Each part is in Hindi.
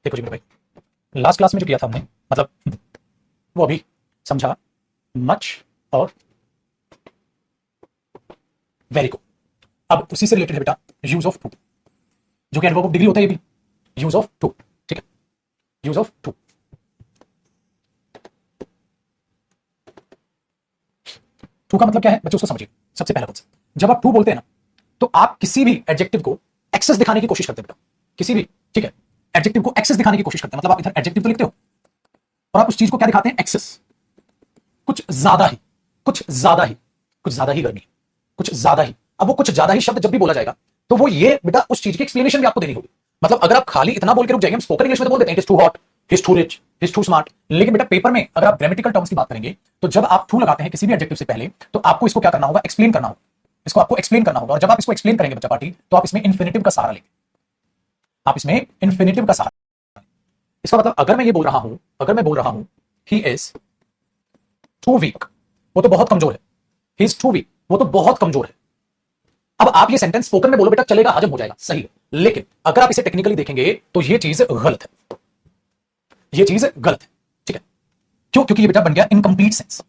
देखो जी मेरे भाई, लास्ट क्लास में जो किया था हमने, मतलब वो अभी समझा मच और वेरी को। अब उसी से रिलेटेड है बेटा यूज ऑफ टू, जो कि एडवर्ब ऑफ डिग्री होता है ये भी, यूज ऑफ टू। ठीक है, यूज ऑफ टू। टू का मतलब क्या है बच्चों, उसको समझिए। सबसे पहला कॉन्सेप्ट, जब आप टू बोलते हैं ना, तो आप किसी भी एडजेक्टिव को एक्सेस दिखाने की कोशिश करते हैं बेटा, किसी भी, ठीक है, एडजेक्टिव को एक्सेस दिखाने की कोशिश करते हैं। मतलब आप इधर एडजेक्टिव तो लिखते हो और आप उस चीज को क्या दिखाते हैं, एक्सेस, कुछ ज्यादा ही, कुछ ज्यादा ही, कुछ ज्यादा ही गर्मी, कुछ ज्यादा ही। अब वो कुछ ज्यादा ही शब्द जब भी बोला जाएगा तो वो ये बेटा उस चीज की एक्सप्लेनेशन भी आपको देनी होगी। मतलब अगर आप खाली इतना बोल के रुक जाएंगे, हम स्पोकन इंग्लिश में तो बोल देते हैं it is too hot, he is too rich, he is too smart, लेकिन बेटा पेपर में अगर आप ग्रामेटिकल टर्म्स की बात करेंगे तो जब आप टू लगाते हैं किसी भी एडजेक्टिव से पहले, तो आपको इसको क्या करना होगा, एक्सप्लेन करना होगा। इसको आपको एक्सप्लेन करना होगा, और जब आप इसको एक्सप्लेन करेंगे बच्चा पार्टी, तो आप इसमें इन्फिनेटिव का सहारा लेंगे। आप इसमें इन्फिनेटिव का सहारा, इसका मतलब अगर मैं ये बोल रहा हूं, अगर मैं बोल रहा हूं ही इज टू वीक, वो तो बहुत कमजोर है, ही इज टू वीक, वो तो बहुत कमजोर है। अब आप ये सेंटेंस स्पोकन में बोलो बेटा, चलेगा, हजम हो जाएगा, सही है। लेकिन अगर आप इसे टेक्निकली देखेंगे तो ये चीज गलत है, ये चीज गलत है। ठीक है, क्यों? क्योंकि ये बेटा बन गया इनकम्प्लीट सेंस।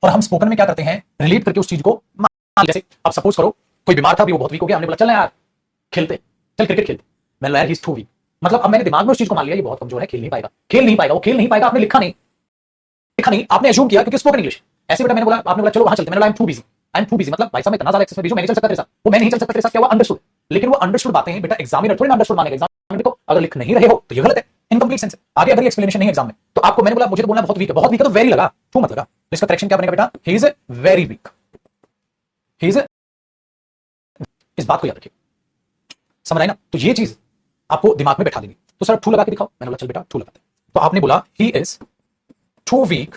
और हम स्पोकन में क्या करते हैं, रिलेट करके उस चीज को, जैसे अब सपोज करो कोई बीमार था, भी वो बहुत वीक हो गया, हमने बोला चल ना यार खेलते, चल क्रिकेट खेलते। मैंने बोला यार ही इज टू वीक, मतलब अब मैंने दिमाग में उस चीज को मान लिया ये बहुत कमजोर है, खेल नहीं पाएगा, खेल नहीं पाएगा, वो खेल नहीं पाएगा, आपने लिखा नहीं, लिखा नहीं, आपने अज्यूम किया क्योंकि स्पोकन इंग्लिश। ऐसे बेटा मैंने बोला, आपने बोला चलो वहां चलते, मैंने बोला I am too busy, I am too busy, मतलब भाई साहब मैं इतना ज्यादा एक्सेस में बिजी हूं, मैं नहीं चल सकता तेरे साथ, वो मैं नहीं चल सकता तेरे साथ, क्या हुआ, अंडरस्टूड। लेकिन वो अंडरस्टूड बातें बेटा एग्जामिनर थोड़ी ना अंडरस्टूड मानेगा, एग्जामिनर को अगर लिख नहीं रहे हो तो ये गलत है, इनकम्प्लीट सेंस है। आगे अगर ये एक्सप्लेनेशन नहीं है एग्जाम में, तो आपको मैंने बोला मुझे तो बोलना बहुत वीक है, बहुत वीक है तो वेरी लगा, टू मत लगा, तो इसका करेक्शन क्या बनेगा बेटा, he is very week, he is, इस बात को याद रखिए, समझ आई ना। तो ये चीज आपको दिमाग में बैठा देनी। तो सर टू लगा के दिखाओ, मैंने बोला चल बेटा टू लगाते। तो आपने बोला he is too weak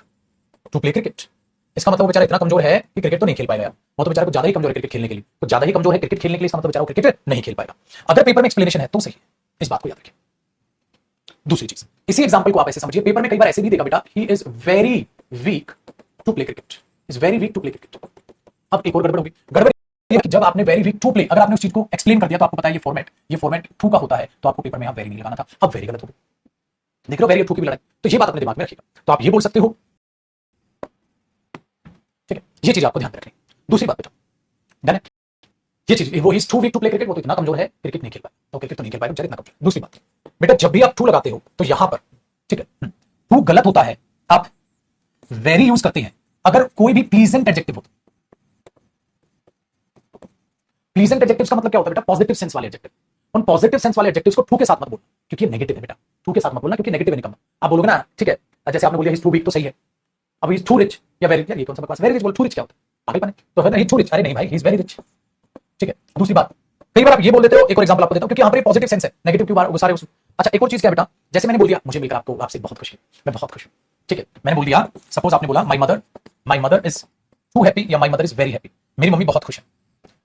to play cricket, इसका मतलब वो बेचारा इतना कमजोर है कि क्रिकेट तो नहीं खेल पाएगा यार, वो तो बेचारा कुछ ज्यादा ही कमजोर है क्रिकेट खेलने के लिए, कुछ ज्यादा ही कमजोर है क्रिकेट खेलने के लिए, इसका मतलब बेचारा क्रिकेट नहीं खेल पाएगा। अगर पेपर में एक्सप्लेनेशन है तो सही है, इस बात को याद रखिए। दूसरी चीज, इसी एग्जांपल को आप ऐसे समझिए, पेपर में कई बार ऐसे भी देगा बेटा, he is very weak to play cricket, is very weak to play cricket. अब एक और गड़बड़ होगी, गड़बड़ कि जब आपने वेरी वीक टू प्ले, अगर आपने उस चीज को एक्सप्लेन कर दिया तो आपको पता है ये फॉर्मेट टू का होता है, तो आपको पेपर में यहां वेरी नहीं लगाना था, अब वेरी गलत हो गई। देख रहे हो, वेरी टू की भी लड़ाई। तो ये बात अपने दिमाग में रखिएगा। तो आप ये बोल सकते हो, ठीक है, ये चीज आपको ध्यान में रखनी। दूसरी बात बेटा, डन है, ये चीज, वो is too weak to play cricket, वो तो इतना कमजोर है क्रिकेट नहीं खेल पाएगा, तो क्रिकेट तो नहीं खेल पाएगा बेचारा, इतना कमजोर। दूसरी बात बेटा, जब भी आप टू लगाते हो तो यहां पर, ठीक है, टू गलत होता है, आप वेरी यूज करते हैं अगर कोई भी प्लीजेंट एडजेक्टिव हो। प्लीजेंट एडजेक्टिव्स का मतलब क्या होता है बेटा, पॉजिटिव सेंस वाले एडजेक्टिव। उन पॉजिटिव सेंस वाले एडजेक्टिव्स को टू के साथ मत बोलना क्योंकि ये नेगेटिव है बेटा, टू के साथ मत बोलना क्योंकि नेगेटिव इनकम। आप बोलोगे ना, ठीक है, जैसे आपने बोला ही इज टू वीक तो सही है, अब ही इज टू रिच या वेरी, ये कौन सा बकवास, वेरी रिच बोल, टू रिच क्या होता है, आगे बने तो फिर ही टू रिच, अरे नहीं भाई ही इज वेरी रिच। ठीक है, दूसरी बात, कई बार आप ये बोल देते हो, एक और एग्जांपल आपको देता हूं क्योंकि यहां पर पॉजिटिव सेंस है, नेगेटिव क्यों वो सारे उस। अच्छा एक और चीज क्या बेटा, जैसे मैंने बोल दिया, मुझे मिलकर आपको आपसे बहुत खुशी है, मैं बहुत खुश हूं, ठीक है, मैंने बोल दिया, सपोज आपने बोला my mother is too happy या my mother is very happy, मेरी मम्मी बहुत खुश है,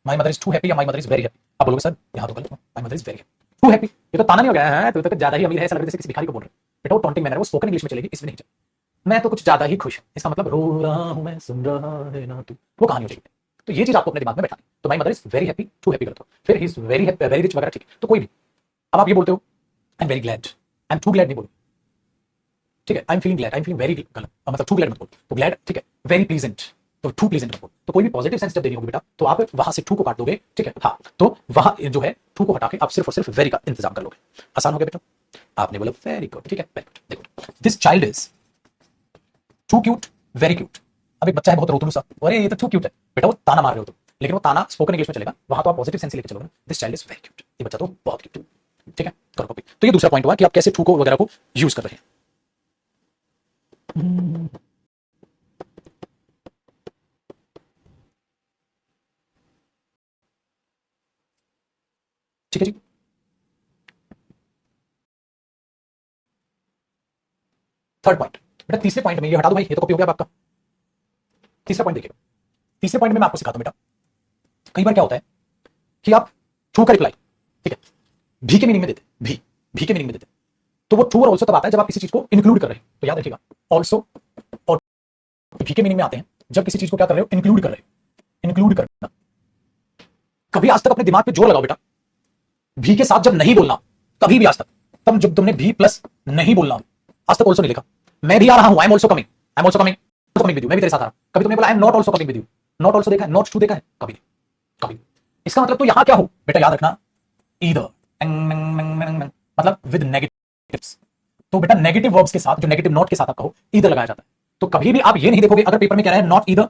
my mother is too happy या my mother is very happy. आप बोलोगे सर यहां तो गलत है, my mother is very happy, too happy, ये तो ताना नहीं हो गया है, तो ज्यादा ही अमीर है, ऐसा लग रहा है जैसे किसी भिखारी को बोल रहे हैं। बेटा वो टॉन्टिंग मैनर है, वो स्पोकन इंग्लिश में चलेगी, इसमें नहीं चलेगी। मैं तो कुछ ज्यादा ही खुश, इसका मतलब रो रहा हूं मैं, सुन रहा है ना तू, वो कहानी हो जाएगी। तो ये चीज आपको अपने दिमाग में बैठानी। तो my mother is very happy, too happy गलत हो, फिर he is very happy, very rich वगैरह, ठीक है, तो कोई भी। अब आप ये बोलते हो I am very glad, I am too glad नहीं बोलो, ठीक है, I am feeling glad, I am feeling very गलत, मतलब टू ग्लैड मत बोलो, तो ग्लैड, ठीक है, वेरी प्लीजेंट, तो टू प्लीजेंट मत बोलो। तो कोई भी पॉजिटिव सेंस जब देनी होगी बेटा, तो आप वहां से टू को काट दोगे, ठीक है, हाँ, तो वहां जो है टू को हटा के आप सिर्फ और सिर्फ वेरी का इंतजाम कर लोगे, आसान हो गया बेटा। आपने बोला वेरी गुड, ठीक है, वेरी गुड। देखो, this child is too cute, very cute. अब एक बच्चा है बहुत रोतलू सा, अरे ये तो टू क्यूट है, बेटा वो ताना मार रहे हो तुम, लेकिन वो ताना स्पोकन इंग्लिश में चलेगा, वहां तो आप पॉजिटिव सेंस लेके चलोगे, this child is very cute, ये बच्चा तो बहुत क्यूट, ठीक है, करो कॉपी। तो ये दूसरा पॉइंट हुआ कि आप कैसे टू को वगैरह को यूज कर रहे हैं। ठीक है जी, थर्ड पॉइंट बेटा, तीसरे पॉइंट में ये हटा दो भाई, ये तो कॉपी हो गया आपका। तीसरा पॉइंट देखिए, तीसरे पॉइंट में मैं आपको सिखाता हूं बेटा, कई बार क्या होता है कि आप ट्रू का रिप्लाई, ठीक है, भी के मीनिंग में देते, भी के मीनिंग में देते, तो वो ट्रू और ऑल्सो तब आता है जब आप किसी चीज को इंक्लूड कर रहे हैं। तो याद रखिएगा, ऑल्सो और भी के मीनिंग में आते हैं जब किसी चीज को क्या कर रहे हो, इंक्लूड कर रहे हो, इंक्लूड करना। कभी आज तक अपने दिमाग पे जोर लगाओ बेटा, भी के साथ जब नहीं बोलना कभी भी आज तक जब तुमने भी प्लस नहीं बोलना आज तक ऑल्सो नहीं लिखा। मैं भी आ रहा हूं, I am also coming, I am also coming, coming with you, मैं भी तेरे साथ आ रहा हूं। कभी तुमने बोला I am not also coming with you? Not also देखा है, नॉट टू देखा है? कभी नहीं, कभी नहीं। इसका मतलब तो यहां क्या हो बेटा, याद रखना, ईदर, मतलब विद नेगेटिव्स। तो बेटा नेगेटिव वर्ब्स के साथ, जो नेगेटिव नॉट के साथ आप कहो, ईदर लगाया जाता है। तो कभी भी आप ये नहीं देखोगे अगर पेपर में कह रहा है not either,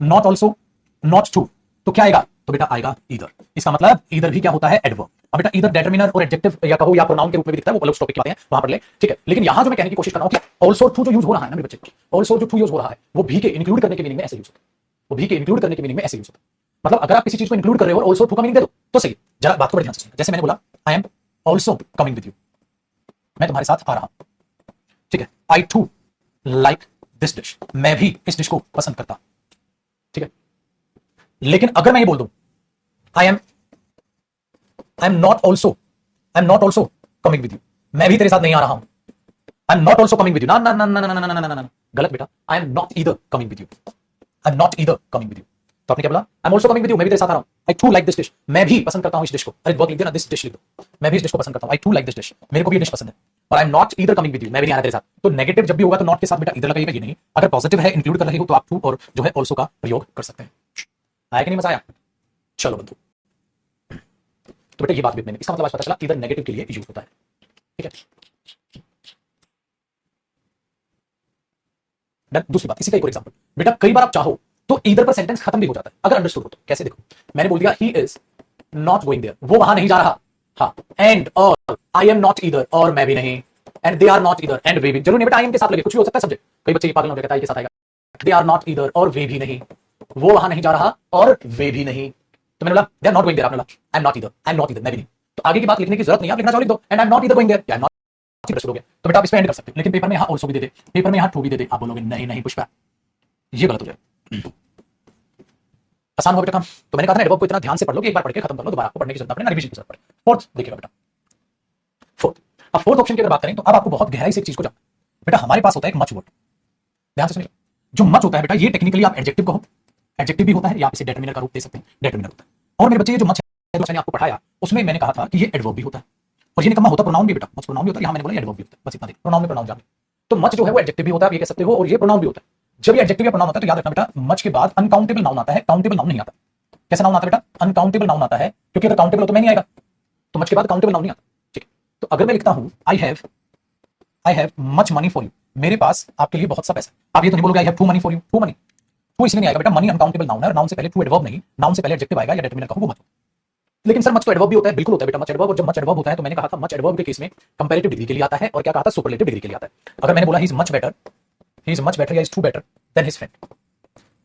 not also, not too, तो क्या आएगा? तो बेटा आएगा ईदर। इसका मतलब ईदर भी क्या होता है? एडवर्ब। अब बेटा ईदर डिटरमिनर और एडजेक्टिव या कहो या प्रोनाउन के रूप में भी दिखता है, वो अलग टॉपिक की बातें हैं, वहां पर ले, ठीक है। लेकिन यहां जो मैं कहने की कोशिश कर रहा हूं कि ऑल्सो टू जो यूज हो रहा है ना मेरे बच्चे, ऑल्सो जो टू यूज हो रहा है वो भी के इंक्लूड करने के मीनिंग में ऐसे यूज होता है, वो भी के इंक्लूड करने के मीनिंग में ऐसे यूज होता है। मतलब अगर आप किसी चीज को इंक्लूड कर रहे हो और ऑल्सो टू का मीनिंग दे दो तो सही। जरा बात को बड़े ध्यान से सुनिए। जैसे मैंने बोला I am also coming with you, मैं तुम्हारे साथ आ रहा हूं, ठीक है। आई टू लाइक दिस डिश, मैं भी इस डिश को पसंद करता हूं, ठीक है। लेकिन अगर मैं ये बोल दूं आई am not also, I am not also coming with you, मैं भी तेरे साथ नहीं आ रहा हूं, आई am not also coming with you, ना ना ना ना ना ना ना ना ना, गलत बेटा। आई am not either coming with you, I am not either coming with you. तो आपने क्या बोला? I am also coming with you, मैं भी तेरे साथ आ रहा हूं। आई टू लाइक दिस डिश, मैं भी पसंद करता हूं इस डिश को। अरे वर्क लिख देना, दिस डिश लिख दो, मैं भी इस डिश को पसंद करता हूं। आई टू लाइक दिस डिश, मेरे को भी ये डिश पसंद है। और आई am not either coming with you, मैं भी नहीं आ रहा तेरे साथ। तो नेगेटिव जब भी होगा तो नॉट के साथ बेटा ईदर लगाइएगा, ये नहीं। अगर पॉजिटिव है, इंक्लूड कर रहे हो, तो आप टू और जो है ऑल्सो का प्रयोग कर सकते हैं। आया कि नहीं मजा आया? चलो बंधु, तो बेटा ये बात भी मैंने, इसका मतलब आज पता चला ईदर नेगेटिव के लिए यूज होता है, ठीक है। दूसरी बात, इसी का एक और एग्जांपल बेटा, कई बार आप चाहो तो ईदर पर सेंटेंस खत्म भी हो जाता है अगर अंडरस्टूड हो तो। कैसे? देखो, मैंने बोल दिया he is not going there, वो वहां नहीं जा रहा, हाँ। एंड और आई एम नॉट ईदर, और मैं भी नहीं। And they are not either, and वे भी, जरूर नहीं बेटा आई एम के साथ लगे, कुछ भी हो सकता है सब्जेक्ट। कई बच्चे ये पागल हो जाते हैं के साथ आएगा, दे आर नॉट ईदर, और वे भी नहीं, वो वहां नहीं जा रहा और वे भी नहीं। तो मैंने बोला they are not going there, आपने बोला I am not either, I am not either, मैं भी नहीं। तो आगे की बात लिखने की जरूरत नहीं, आप लिखना चाहो लिख दो, and I am not either going there, I am not शुरू हो गया। तो बेटा आप इस पे एंड कर सकते हो, लेकिन पेपर में यहां ऑल्सो भी दे दे, पेपर में यहां टू भी दे दे, आप बोलोगे नहीं नहीं पुष्पा ये गलत हो जाएगा। आसान हो बेटा काम। तो मैंने कहा था एडवर्ब को इतना ध्यान से पढ़ लो कि एक बार पढ़ के खत्म कर लो, दोबारा आपको पढ़ने की जरूरत ना, रिवीजन की जरूरत पड़े। फोर्थ देखिएगा बेटा, फोर्थ। अब फोर्थ ऑप्शन की अगर बात करें तो अब आपको बहुत गहराई से एक चीज को जान बेटा, हमारे पास होता है एक मच वर्ड, ध्यान से सुनिए। जो मच होता है बेटा, ये टेक्निकली आप एडजेक्टिव कहो, एडजेक्टिव भी होता है, या आप इसे डेटरमिनर का रूप दे सकते हैं, डेटरमिनर होता है। और मेरे बच्चे ये जो मच है, मैंने आपको पढ़ाया उसमें मैंने कहा था कि ये एडवर्ब भी होता है, और ये निकम्मा होता प्रोनाउन भी बेटा, मच प्रोनाउन भी होता है, यहाँ मैंने बोला एडवर्ब भी होता है, बस इतना देख, प्रोनाउन में प्रोनाउन जान। तो मच जो है वो एडजेक्टिव भी होता है, आप ये कह सकते हो, और ये प्रोनाउन भी होता है। जब ये एडजेक्टिव या प्रोनाउन होता है तो याद रखना बेटा, मच के बाद अनकाउंटेबल नाउन आता है, काउंटेबल नाउन नहीं आता। कैसा नाउन आता है बेटा? अनकाउंटेबल नाउन आता है, क्योंकि अगर काउंटेबल हो तो मैं नहीं आएगा, तो मच के बाद काउंटेबल नाउन नहीं आता, ठीक है। तो अगर मैं लिखता हूं I have much money for you, मेरे पास आपके लिए बहुत सा पैसा, आप ये तो नहीं बोलोगे I have too money for you, too money, too इसलिए नहीं आएगा बेटा, मनी अनकाउंटेबल नाउन है, नाउन से पहले टू एडवर्ब नहीं, नाउन से पहले एडजेक्टिव आएगा या डेटरमिनर का हो, वो मत। लेकिन सर मच तो एडवर्ब भी होता है, बिल्कुल होता है बेटा मच एडवर्ब, और जब मच एडवर्ब होता है तो मैंने कहा था मच एडवर्ब के केस में कंपैरेटिव डिग्री के लिए आता है, और क्या कहा था? सुपरलेटिव डिग्री के लिए आता है। अगर मैंने बोला he is much better, he is much better या is too better than his friend,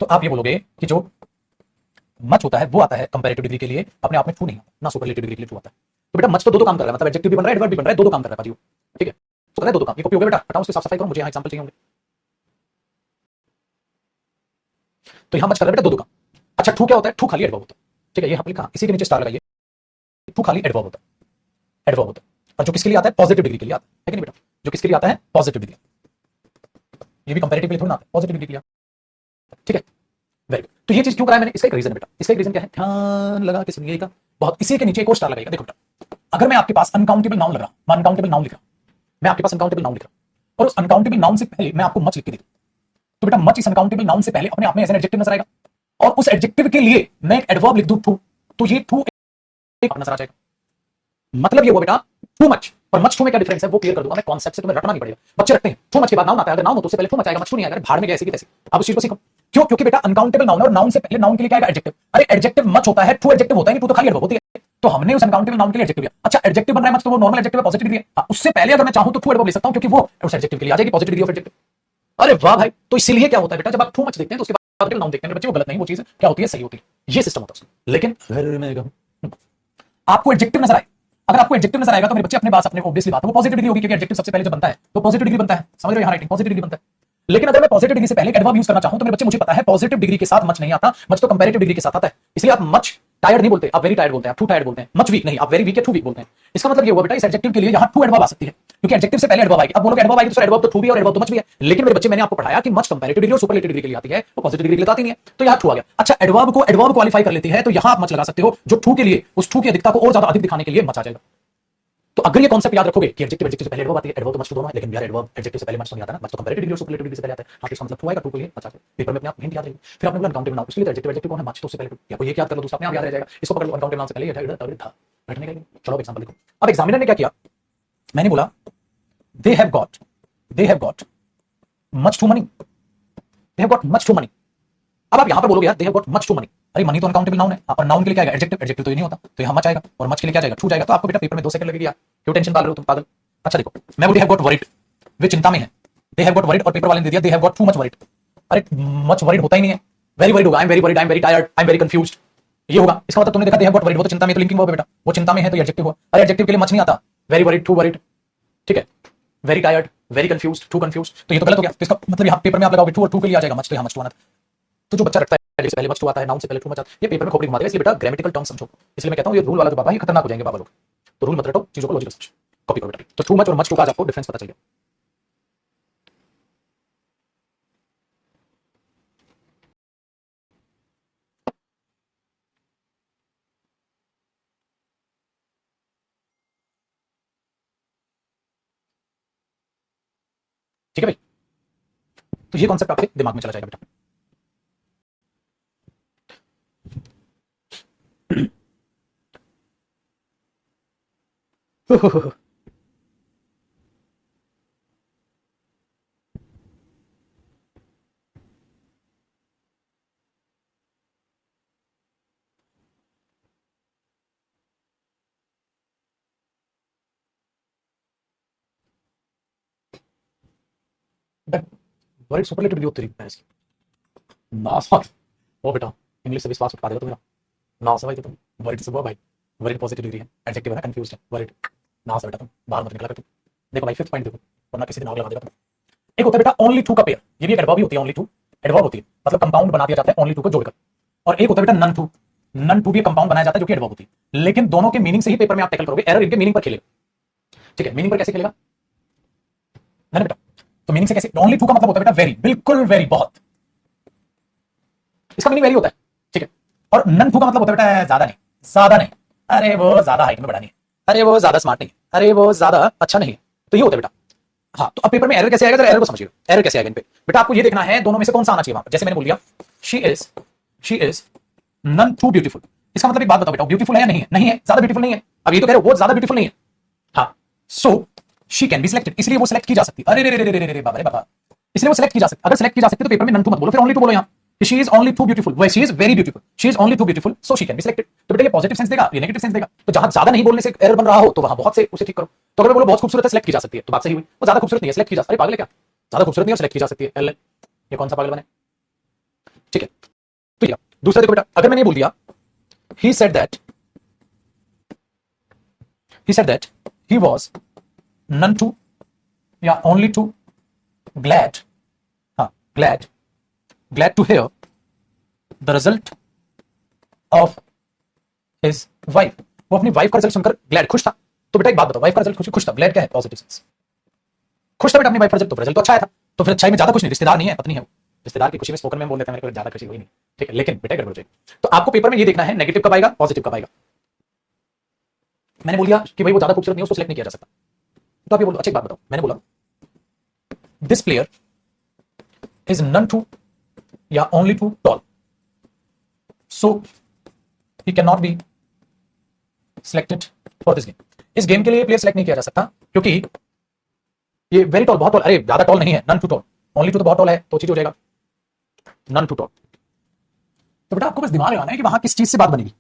तो आप ये बोलोगे कि जो मच होता है वो आता है कंपैरेटिव डिग्री के लिए, अपने आप में टू नहीं आता, ना सुपरलेटिव डिग्री के लिए टू आता है। तो बेटा मच तो दो काम कर रहा है, मतलब एडजेक्टिव भी बन रहा है, एडवर्ब भी बन रहा है, दो काम कर रहा है पाजी, ठीक है। तो कर रहा है दो काम, ये कॉपी हो गया बेटा, हटाओ उसकी साफ सफाई करो, मुझे यहाँ एग्जांपल चाहिए होंगे। तो यहाँ मच कर रहा है बेटा दो काम। अच्छा टू क्या होता है? टू खाली एडवर्ब होता है, ठीक है। ये लिखा, इसी के नीचे स्टार लगाइए, टू खाली एडवर्ब होता है, एडवर्ब होता है। और जो किसके लिए आता है? पॉजिटिव डिग्री के लिए आता है कि नहीं बेटा? जो किसके लिए आता है? Positive degree. ये भी कंपैरेटिव के लिए थोड़ा ना आता है, पॉजिटिव डिग्री के लिए, ठीक है। Very good. तो ये चीज क्यों कराया मैंने? इसका एक रीजन है बेटा, इसका एक रीजन क्या है? ध्यान लगा के सुनिएगा बहुत। इसी के नीचे एक और स्टार लगाएगा। देखो बेटा, अगर मैं आपके पास अनकाउंटेबल नाउन लग रहा, मैं अनकाउंटेबल नाउन लिख रहा, मैं आपके पास अनकाउंटेबल नाउन लिख रहा, और उस अनकाउंटेबल नाउन से पहले मैं आपको मच लिख के दे दूं, तो बेटा मच इस अनकाउंटेबल नाउन से पहले अपने आप में एज एन एडजेक्टिव नजर आएगा, और उस एडजेक्टिव के लिए मैं एक एडवर्ब लिख दूं टू, तो ये टू एक नजर आ जाएगा। मतलब ये हुआ बेटा टू मच, पर मच टू में क्या डिफरेंस है वो क्लियर कर दूंगा मैं, कॉन्सेप्ट से तुम्हें रटना नहीं पड़ेगा। बच्चे रखते हैं टू मच के बाद नाउन आता है, अगर नाउन हो तो उससे पहले टू मच आएगा, मच टू नहीं आएगा, भाड़ में गया ऐसी की तैसी। अब उस चीज को सीखो, क्यों? क्योंकि बेटा अनकाउंटेबल नाउन है, और नाउन से पहले नाउन के लिए क्या आएगा? एडजेक्टिव। अरे एडजेक्टिव मच होता है, टू एडजेक्टिव होता है नहीं, टू तो खाली एडवर्ब होती है। तो हमने उस अनकाउंटेबल नाउन के लिए एडजेक्टिव लिया। अच्छा एडजेक्टिव बन रहा है मच, तो वो नॉर्मल एडजेक्टिव है, पॉजिटिव डिग्री है। उससे पहले अगर मैं चाहूं तो टू एडवर्ब ले सकता हूं, क्योंकि वो उस एडजेक्टिव के लिए आ जाएगी, पॉजिटिव डिग्री ऑफ एडजेक्टिव। अरे वाह भाई, तो इसीलिए क्या होता है बेटा, जब आप टू मच देखते हैं तो उसके बाद नाउन देखते हैं बच्चे, वो गलत नहीं, वो चीज क्या होती है? सही होती है। ये सिस्टम होता है। लेकिन अगर मैं कहूं आपको एडजेक्टिव नजर आए, अगर आपको एडजेक्टिव नजर आएगा तो मेरे बच्चे अपने पास अपने ऑब्वियसली बात है वो पॉजिटिव डिग्री होगी, क्योंकि एडजेक्टिव सबसे पहले जब बनता है तो पॉजिटिव डिग्री बनता है, समझ रहे हो? यहाँ राइटिंग पॉजिटिव डिग्री बनता है। लेकिन अगर मैं पॉजिटिव डिग्री से पहले एडवर्ब यूज करना चाहूं तो मेरे बच्चे मुझे पता है पॉजिटिव डिग्री के साथ मच नहीं आता, मच तो कंपैरेटिव डिग्री के साथ आता है। इसलिए आप मच टायर्ड नहीं बोलते, आप वेरी टायर्ड बोलते हैं, आप टू टायर्ड बोलते हैं। मच वीक नहीं, आप वेरी वीक या टू वीक बोलते हैं। इसका मतलब ये हुआ बेटा इस एडजेक्टिव के लिए यहाँ टू एडवर्ब आ सकती है, क्योंकि एडजेक्टिव से पहले एडवर्ब आएगी। अब बोलोगे एडवर्ब आएगी तो एडवर्ब तो टू भी और एडवर्ब तो मच भी है, लेकिन मेरे बच्चे मैंने आपको पढ़ाया कि मच कंपैरेटिव डिग्री और सुपरलेटिव डिग्री के लिए आती है, वो पॉजिटिव डिग्री के लिए आती नहीं है, तो यहाँ टू आ गया। अच्छा एडवर्ब को एडवर्ब क्वालिफाई कर लेती है, तो यहाँ आप मच लगा सकते हो, जो टू के लिए उस टू की अधिकता को और ज्यादा अधिक दिखाने के लिए मच आ जाएगा। तो तो अगर ये कॉन्सेप्ट याद रखोगे कि एडजेक्टिव एडजेक्टिव से पहले एडवर्ब आती है, एडवर्ब तो मच टू दोनों है, लेकिन यार एडवर्ब एडजेक्टिव से पहले मच तो नहीं आता ना, मच तो कंपैरेटिव डिग्री और सुपरलेटिव डिग्री से पहले आता है। आपके इसका मतलब टू आएगा, टू के लिए अच्छा है, पेपर में अपने आप हिंट याद रहेगी। फिर आपने बोला अनकाउंटेबल नाउन, इसलिए एडजेक्टिव एडजेक्टिव कौन है, मच तो उससे पहले टू, या कोई एक याद कर लो, दूसरा अपने आप याद रह जाएगा। इसको पकड़ लो, अनकाउंटेबल नाउन से पहले ये था, बैठने का। चलो एग्जांपल देखो। अब एग्जामिनर ने क्या किया, मैंने बोला they have got much too money, they have got much too money. अब आप यहां पर बोलोगे यार they have got much too money, अरे मनी तो अनकाउंटेबल नाउन है, और नाउन के लिए क्या आएगा, एडजेक्टिव, एडजेक्टिव तो ये नहीं होता, तो यहां मच आएगा, और मच के लिए क्या जाएगा, टू जाएगा। तो आपको बेटा पेपर में 2 सेकंड लगेगी यार, क्यों टेंशन पाल रहे हो तुम पागल। अच्छा देखो, मैं बोल दे हैव गॉट वरीड, वे चिंता में है, दे हैव गॉट वरीड, और पेपर वाले ने दे दिया they have got too much worried. अरे मच वरीड होता ही नहीं है, वेरी वरीड होगा, आई am very worried, I am very tired, I am very confused, ये होगा। इसका मतलब तुमने देखा दे हैव गॉट वरीड, वो तो चिंता में, तो लिंकिंग वर्ब है बेटा, वो चिंता में है तो एडजेक्टिव हुआ। अरे एडजेक्टिव के लिए मच नहीं आता, वेरी वरीड, टू वरीड, ठीक है, very tired, very confused, too confused, तो ये तो गलत हो गया। तो इसका मतलब यहाँ पेपर में आप लगाओगे टू, और टू के लिए आ जाएगा मच, तो यहाँ मच टू आना। तो जो बच्चा रखता है पहले मच टू आता है, नाउन से पहले टू मच आता है, ये पेपर में खोपड़ी घुमा देगा। इसलिए बेटा ग्रामेटिकल टर्म समझो। इसलिए मैं कहता हूँ ये रूल वाला जो बाबा है खतरनाक हो जाएंगे बाबा लोग, तो रूल मत रटो, चीजों को लॉजिकल समझो, कॉपी करो बेटा। तो टू मच और मच टू का आज आपको डिफरेंस पता चल गया। ठीक है भाई, तो ये कॉन्सेप्ट आपके दिमाग में चला जाएगा बेटा। वर्ड सुपरलेटिव भी होती है इसकी ना समझ। ओ बेटा इंग्लिश से विश्वास उठा देगा तुम्हें ना समझ तुम। वर्ड से भाई, वर्ड पॉजिटिव डिग्री है, एडजेक्टिव है ना, कंफ्यूज्ड है वर्ड ना समझ बेटा, तुम बाहर मत निकला कर तुम। देखो भाई फिफ्थ पॉइंट देखो, वरना किसी दिन आग लगा देगा तुम। एक होता है बेटा ओनली टू का पेयर, ये भी एक एडवर्ब ही होती है, ओनली टू एडवर्ब होती है, मतलब कंपाउंड बना दिया जाता है ओनली टू को जोड़कर। और एक होता है बेटा नन टू, नन टू भी कंपाउंड बनाया जाता है जो कि एडवर्ब होती है, लेकिन दोनों के मीनिंग से ही पेपर में आप टैकल करोगे, एरर इनके मीनिंग पर खेलेगा। ठीक है, मीनिंग पर कैसे खेलेगा ना बेटा, तो मीनिंग से कैसे, ओनली टू का मतलब होता है बेटा वेरी, बिल्कुल वेरी, बहुत, इसका मीनिंग वेरी होता है। ठीक है, और नन टू का मतलब होता है बेटा ज्यादा नहीं, ज्यादा नहीं, अरे वो ज्यादा हाइट में बड़ा नहीं है, अरे वो ज्यादा स्मार्ट नहीं है, अरे वो ज्यादा अच्छा नहीं है, तो ये होता है बेटा। हाँ, तो अब पेपर में एरर कैसे आएगा, एरर को समझिए, एरर कैसे आएगा इन पे बेटा, आपको ये देखना है दोनों में से कौन सा आना चाहिए वहां पर। जैसे मैंने बोल दिया she is none too beautiful, इसका मतलब एक बात बताओ बेटा, ब्यूटीफुल है या नहीं है, नहीं है, ज्यादा ब्यूटीफुल नहीं है। अब ये तो कह रहे हो वो ज्यादा ब्यूटीफुल नहीं है, हाँ, सो शी कैन बी सिलेक्टेड, इसलिए वो सिलेक्ट की जा सकती है। अरे रे रे रे रे रे बाबा रे बाबा, इसलिए वो सिलेक्ट की जा सकती, अगर सिलेक्ट की जा सकती है तो पेपर में नन टू मत बोलो, फिर ओनली टू बोलो यहाँ, she is only too beautiful, वे she is very beautiful, she is only too beautiful, so she can be selected. तो बेटा ये पॉजिटिव सेंस देगा, ये नेगेटिव सेंस देगा। तो जहां ज्यादा नहीं बोलने से एरर बन रहा हो तो वहां बहुत से उसे ठीक करो। तो अगर बोलो बहुत खूबसूरत है, सिलेक्ट की जा सकती है, तो बात सही हुई, वो ज्यादा खूबसूरत नहीं है, सिलेक्ट की जा सकती है। पागल है क्या, ज्यादा खूबसूरत नहीं है, सिलेक्ट की जा सकती है, ये कौन सा पागल बने। ठीक है, तो ये दूसरा देखो बेटा, अगर मैंने ये बोल दिया he said that, he said that he was none too या only too glad, हाँ glad to hear the result of his wife, वो अपनी वाइफ का रिजल्ट सुनकर ग्लैड, खुश था। तो बेटा एक बात बताओ, वाइफ का रिजल्ट खुश था, ग्लैड क्या है, पॉजिटिव सेंस, खुश था बेटा अपनी वाइफ का रिजल्ट, तो रिजल्ट तो अच्छा आया था। तो फिर अच्छाई में ज्यादा खुश नहीं, रिश्तेदार नहीं है, पत्नी है वो, रिश्तेदार की खुशी में स्पोकन में बोल देते हैं, मेरे को ज्यादा खुशी हुई नहीं। ठीक है, लेकिन बेटा गड़बड़ हो जाएगी। तो आपको पेपर में ये देखना है नेगेटिव कब आएगा, पॉजिटिव कब आएगा। मैंने बोल दिया कि भाई वो ज्यादा खूबसूरत नहीं है, उसको सिलेक्ट नहीं किया जा सकता, तो आप ये बोलो, अच्छा एक बात बताओ, मैंने बोला this player is none too या only too tall, so he can not be selected for this game. इस गेम के लिए प्लेयर सिलेक्ट नहीं किया जा सकता क्योंकि ये वेरी टॉल, बहुत टॉल, अरे ज्यादा टॉल नहीं है, none too tall, only too तो बहुत टॉल है, तो चीज हो जाएगा नन टू टॉल। तो बेटा आपको बस दिमाग लगाना है कि वहां किस चीज से बात बनेगी,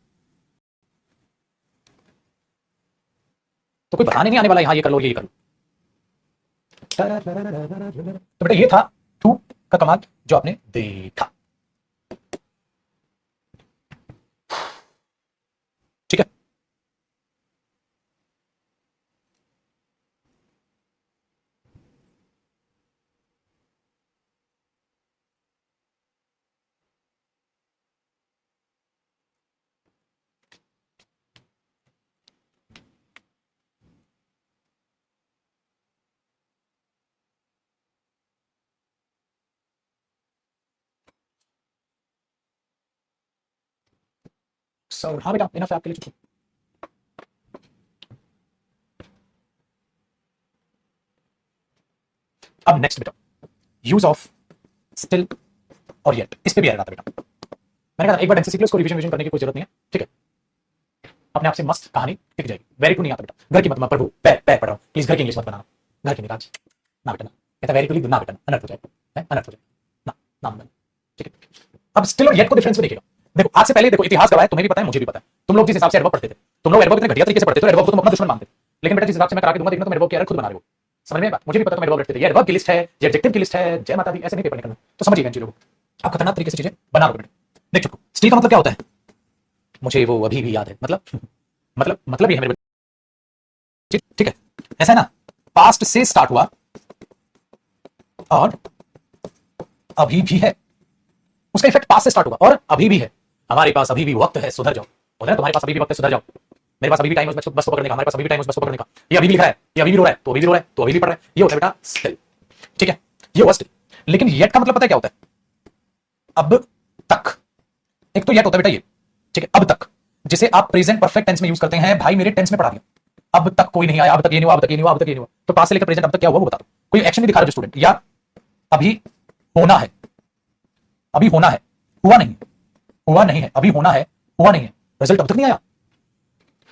तो कोई बताने नहीं आने वाला यहां ये कर लो ये कर लो। तो बेटा ये था टू का कमाल जो आपने देखा। ठीक है, सो हाँ बेटा इनफ है आपके लिए। अब नेक्स्ट बेटा, यूज ऑफ स्टिल और येट, इस पे भी आता बेटा। मैंने कहा एक बार एनसीसी को रिवीजन करने की कोई जरूरत नहीं है, ठीक है, अपने आप से मस्त कहानी टिक जाएगी। वेरी टू नहीं आता बेटा, घर की मत प्रभु पै पै पढ़ रहा हूँ, प्लीज घर की इंग्लिश मत बनाना, घर की निकाल ना बेटा, ना कहता वेरी टू ना बेटा, अनर्थ हो जाएगा, अनर्थ हो जाएगा ना, नाम बन, ठीक है। अब स्टिल और येट को डिफरेंस में देखिएगा। देखो आज से पहले देखो इतिहास गवाह है, तुम्हें भी पता है मुझे भी पता है, तुम लोग जिस हिसाब से एडवर्ब पढ़ते थे, तुम लोग एडवर्ब इतने घटिया तरीके से पढ़ते थे, एडवर्ब को तुम अपना दुश्मन मानते थे। लेकिन बेटा जिस हिसाब से मैं करा के दूंगा, देखना तुम एडवर्ब की एरर खुद बना रहे हो। समझ में बात, मुझे भी पता तुम एडवर्ब रखते थे, ये एडवर्ब की लिस्ट है, ये एडजेक्टिव की लिस्ट है, जय माता दी, ऐसे नहीं पेपर निकलना। तो समझिएगा इन चीजों को, आप खतरनाक तरीके से चीजें बना रहे हो। देख चुको स्टिल का मतलब क्या होता है, मुझे वो अभी भी याद है, मतलब ये है मेरे, ठीक है, ऐसा है ना, पास्ट से स्टार्ट हुआ और अभी भी है, उसका इफेक्ट पास्ट से स्टार्ट हुआ और अभी भी है। हमारे पास अभी भी वक्त है, सुधर जाओ, बोल रहे तुम्हारे पास अभी भी वक्त है, सुधर जाओ, मेरे पास अभी भी टाइम है बस को पकड़ने का, हमारे पास अभी भी टाइम है बस को पकड़ने का, ये अभी भी लिखा है, ये अभी भी रो रहा है, तो अभी भी रो रहा है, तो अभी भी पढ़ रहा है, ये होता है बेटा स्टिल, ठीक है, ये हुआ स्टिल। लेकिन येट का मतलब पता है क्या होता है, अब तक। एक तो येट होता है बेटा ये, ठीक है, अब तक, जिसे आप प्रेजेंट परफेक्ट टेंस में यूज करते हैं। भाई मेरे टेंस में पढ़ा दिया, अब तक कोई नहीं आया, अब तक ये नहीं हुआ, अब तक ये नहीं हुआ, अब तक ये नहीं हुआ, तो पास से लेकर प्रेजेंट अब तक क्या हुआ वो बता दो। कोई एक्शन नहीं दिखा रहा जो स्टूडेंट, या अभी होना है, अभी होना है, हुआ नहीं, हुआ नहीं है, अभी होना है, हुआ नहीं है, रिजल्ट अब तक नहीं आया,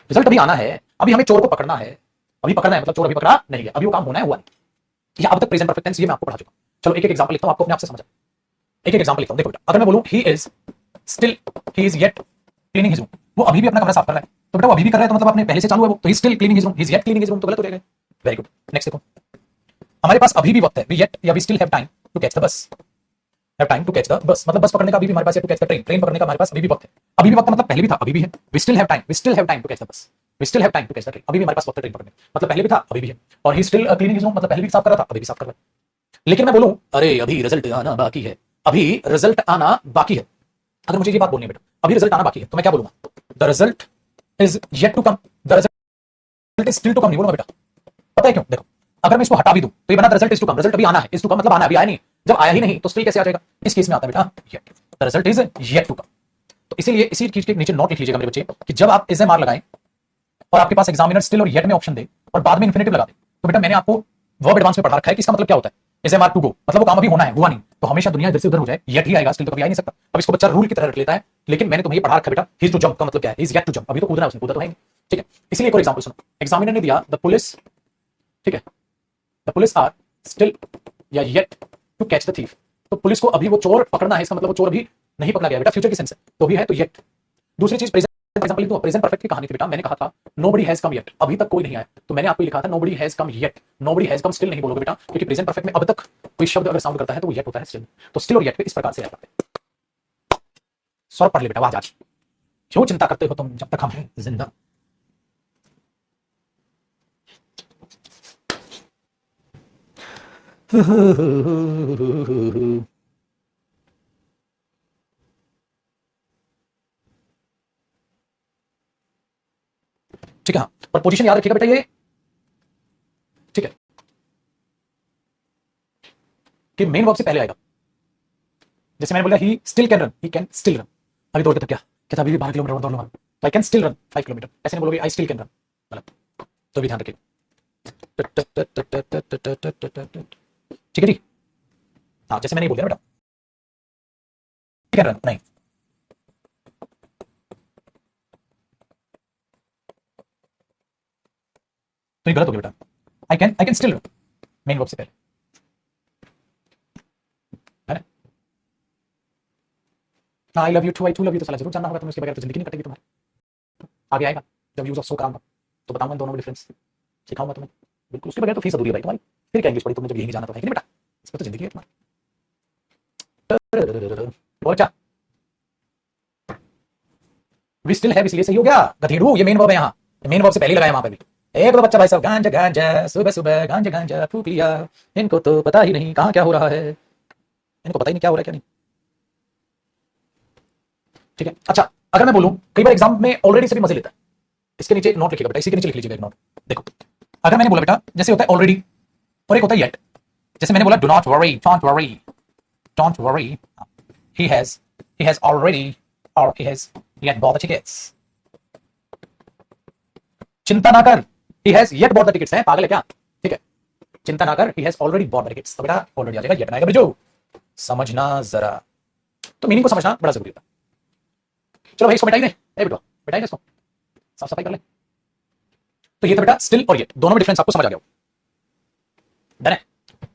रिजल्ट अभी आना है, अभी हमें चोर को पकड़ना है, अभी पकड़ना है, मतलब चोर अभी पकड़ा नहीं है, अभी वो काम होना है, हुआ नहीं, या अब तक प्रेजेंट परफेक्ट टेंस, ये मैं आपको पढ़ा चुका हूं। चलो एक एक एग्जांपल लिखता हूं, आपको अपने आप से समझ, एक एक एग्जांपल लिखता हूं। देखो बेटा, अगर मैं बोलूं he is still, he is yet cleaning his room, वो अभी भी अपना कमरा साफ कर रहा है, तो बेटा वो अभी भी कर रहा है, तो मतलब आपने पहले से चालू है वो, तो he still cleaning his room, he is yet cleaning his room, तो गलत हो जाएगा। वेरी गुड, नेक्स्ट देखो, हमारे पास अभी भी वक्त है, वी येट या we still have time to catch the bus, have time to catch the bus, मतलब बस पकड़ने का अभी भी हमारे पास है, to catch the train, train पकड़ने का हमारे पास अभी भी वक्त है। अभी भी वक्त मतलब पहले भी था, अभी भी है, we still have time, we still have time to catch the bus, we still have time to catch the train, अभी भी हमारे पास वक्त है ट्रेन पकड़ने, मतलब पहले भी था, अभी भी है। और he still cleaning his room, मतलब पहले भी साफ कर रहा था, अभी भी साफ कर रहा है। लेकिन मैं बोलूं अरे अभी रिजल्ट आना बाकी है, अभी रिजल्ट आना बाकी है, अगर मुझे ये बात बोलनी है बेटा, अभी रिजल्ट आना बाकी है, तो मैं क्या बोलूंगा, the result is yet to come, the result is still to come नहीं बोलूंगा बेटा। पता है क्यों, देखो अगर मैं इसको हटा भी दूं तो ये बना the result is to come, result अभी आना है, इज टू कम मतलब आना, अभी आया नहीं, जब आया ही नहीं तो स्टिल कैसे आ जाएगा, इस केस में आता है बेटा yet, the result is yet to come. तो इसीलिए इसी चीज के नीचे नोट लिख लीजिएगा मेरे बच्चे, कि जब आप इसे मार लगाएं और आपके पास एग्जामिनर स्टिल और येट में ऑप्शन दे और बाद में इंफिनिटिव लगा दे, तो बेटा मैंने आपको वर्ब एडवांस में पढ़ा रखा है कि इसका मतलब क्या होता है, is am are to go, मतलब वो काम अभी होना है, हुआ नहीं, तो हमेशा दुनिया इधर से उधर हो जाए, येट ही आएगा, स्टिल तो कभी आ ही नहीं सकता। अब इसको बच्चा रूल की तरह रख लेता है, लेकिन मैंने तुम्हें ये पढ़ा रखा बेटा, ही इज टू जंप का मतलब क्या है, इज येट टू जंप, अभी तो कूदना है उसने, कूदा तो है नहीं, ठीक है। इसलिए एक और एग्जांपल सुनो, एग्जामिनर ने दिया द पुलिस, ठीक है, द पुलिस आर स्टिल या yet to catch the thief, तो पुलिस को अभी वो चोर पकड़ना है, इसका मतलब वो चोर अभी नहीं पकड़ा गया बेटा, फ्यूचर की सेंस है, तो भी है तो येट। दूसरी चीज प्रेजेंट एग्जांपल तो प्रेजेंट परफेक्ट की कहानी थी बेटा, मैंने कहा था नोबडी हैज कम येट, अभी तक कोई नहीं आया, तो मैंने आपको लिखा था nobody has come yet, nobody has come still नहीं बोलोगे बेटा, क्योंकि प्रेजेंट परफेक्ट में अब तक कोई शब्द अगर साउंड करता है तो वो येट होता है स्टिल, तो स्टिल और येट पे इस प्रकार से आया करते हैं। सौ पढ़ ले बेटा, वाह आज क्यों चिंता करते हो तुम, जब तक हम हैं जिंदा। ठीक है, पर पोजीशन याद रखिएगा बेटा ये, ठीक है, कि मेन वर्ब से पहले आएगा। जैसे मैंने बोला he still can run, he can still run, अभी दौड़ के तब क्या कहता, अभी भी 12 किलोमीटर दौड़ लूंगा, तो आई कैन स्टिल रन 5 किलोमीटर, ऐसे नहीं बोलोगे आई स्टिल कैन रन, गलत, तो भी ध्यान रखिए, ठीक है जी। हाँ जैसे मैंने बोला बेटा कैन रन नहीं, तो ये गलत हो गया बेटा, I can still run main verb से पहले, है ना। I love you too, I too love you तो साला जरूर जानना होगा तुम्हें, उसके बगैर तो जिंदगी नहीं कटेगी तुम्हारी। आगे आएगा जब यूज ऑफ सो कराऊंगा तो बताऊंगा दोनों में डिफरेंस, सिखाऊंगा तुम्हें, बिल्कुल उसके बगैर तो फीस अधूरी है भाई तुम्हारी, फिर क्या इंग्लिश पढ़ी तुमने जब यही नहीं जाना तो है कि नहीं बेटा, इसमें तो जिंदगी है तुम्हारी। और क्या वी स्टिल है, इसलिए सही हो गया गधेड़ू, ये मेन वर्ब है यहाँ, मेन वर्ब से पहले लगाया वहां पे भी। एक तो बच्चा भाई साहब गांजा गांजा सुबह सुबह गांजा गांजा फूक लिया, इनको तो पता ही नहीं कहाँ क्या हो रहा है, इनको पता ही नहीं क्या हो रहा है क्या नहीं, ठीक है। अच्छा अगर मैं बोलूं कई बार एग्जाम में ऑलरेडी से भी मजे लेता है, इसके नीचे एक नोट लिखिएगा बेटा, इसी के नीचे लिख लीजिएगा एक नोट। देखो अगर मैंने बोला बेटा जैसे होता है ऑलरेडी और एक होता है येट, जैसे मैंने बोला do not worry, don't worry, don't worry, he has already और he has yet bought the tickets, चिंता ना कर, he has yet bought the tickets है, पागल है क्या, ठीक है। चिंता ना कर, he has already bought barricades. तो बेटा ऑलरेडी आ जाएगा, येट आएगा ब्रिजो। समझना जरा, तो मीनिंग को समझना बड़ा जरूरी होता है। चलो भाई इसको मिटाई दे, ए बेटा मिटाई दे इसको, साफ सफाई कर ले। तो ये था बेटा स्टिल और येट, दोनों में डिफरेंस आपको समझ आ गया। डन है।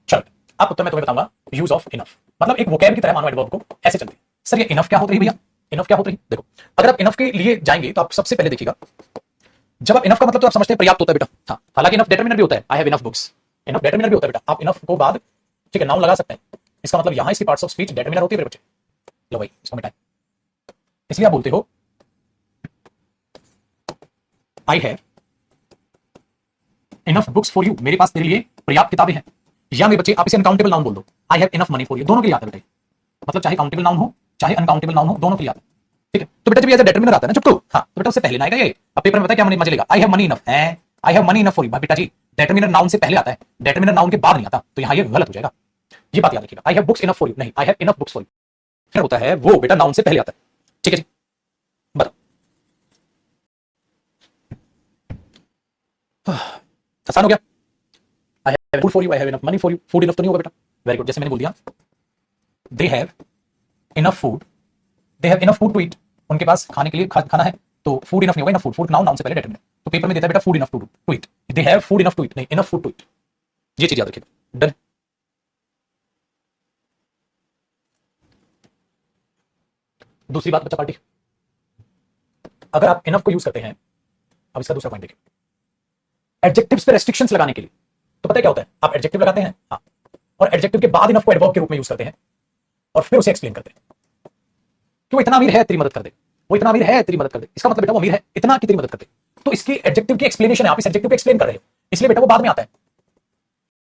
चलो अब उत्तर मैं तुम्हें बताऊंगा यूज ऑफ इनफ। मतलब एक वोकैब की तरह मानो एडवर्ब को ऐसे चलते हैं। सर ये इनफ क्या होता है भैया, इनफ क्या होता है? देखो अगर आप इनफ के लिए जाएंगे तो आप सबसे पहले देखिएगा, जब आप इनफ का मतलब तो आप समझते हैं पर्याप्त होता है बेटा। हाँ, हालांकि इनफ डिटरमिनर भी होता है, आई have enough books, enough determiner भी होता है बेटा। आप इनफ को बाद ठीक है नाउन लगा सकते हैं, इसका मतलब यहां इसकी पार्ट्स ऑफ स्पीच डिटरमिनर होती है मेरे बच्चे। लो भाई इसको मिटाएं, इसलिए आप बोलते हो आई have enough books for you, मेरे पास तेरे लिए पर्याप्त किताबें हैं। या मेरे बच्चे आप इसे अनकाउंटेबल नाउन बोल दो, आई have enough money for you, दोनों के लिए आता है बेटा। मतलब चाहे काउंटेबल नाउन हो चाहे अनकाउंटेबल नाउन हो, दोनों के लिए आता है। ठीक है, तो बेटा जब ये डिटरमिनर आता है ना चुप तो, हाँ तो बेटा उससे पहले ना आएगा ये। अब पेपर में पता है क्या मजा लेगा, आई हैव मनी इनफ है, I have money enough for you. बेटा जी डिटरमिनर नाउन से पहले आता है, डिटरमिनर नाउन के बाद नहीं आता, तो यहां ये गलत हो जाएगा। ये बात याद रखिएगा, I have books enough for you नहीं, I have enough books for you. फिर होता है वो बेटा नाउन से पहले आता है। ठीक है जी, बताओ आसान हो गया। I have food for you, I have enough money for you. Food enough तो नहीं होगा बेटा, वेरी गुड, जैसे मैंने बोल दिया they have enough food, they have enough food to eat, उनके पास खाने के लिए खाना है, तो फूड इनफ नहीं होगा, इनफ फूड, फूड नाउन से पहले डिटरमिनर। तो पेपर में देता है बेटा food enough to eat, they have food enough to eat नहीं, इनफ फूड टू ईट। ये चीज याद रखिएगा। डन। दूसरी बात बच्चा पार्टी, अगर आप इनफ को यूज करते हैं, अब इसका दूसरा पॉइंट देखिए, एडजेक्टिव्स पे रेस्ट्रिक्शंस लगाने के लिए, तो पता है क्या होता है, आप एडजेक्टिव लगाते हैं हाँ, और एडजेक्टिव के बाद इनफ को एडवर्ब के रूप में यूज करते हैं और फिर उसे एक्सप्लेन करते हैं कि वो इतना अमीर है तेरी मदद कर दे, वो इतना अमीर है तेरी मदद कर दे, इसका मतलब बेटा वो अमीर है इतना की तेरी मदद कर दे। तो इसकी एडजेक्टिव की एक्सप्लेनेशन है, आप इस एडजेक्टिव को एक्सप्लेन कर रहे हो, इसलिए बेटा वो बाद में आता है,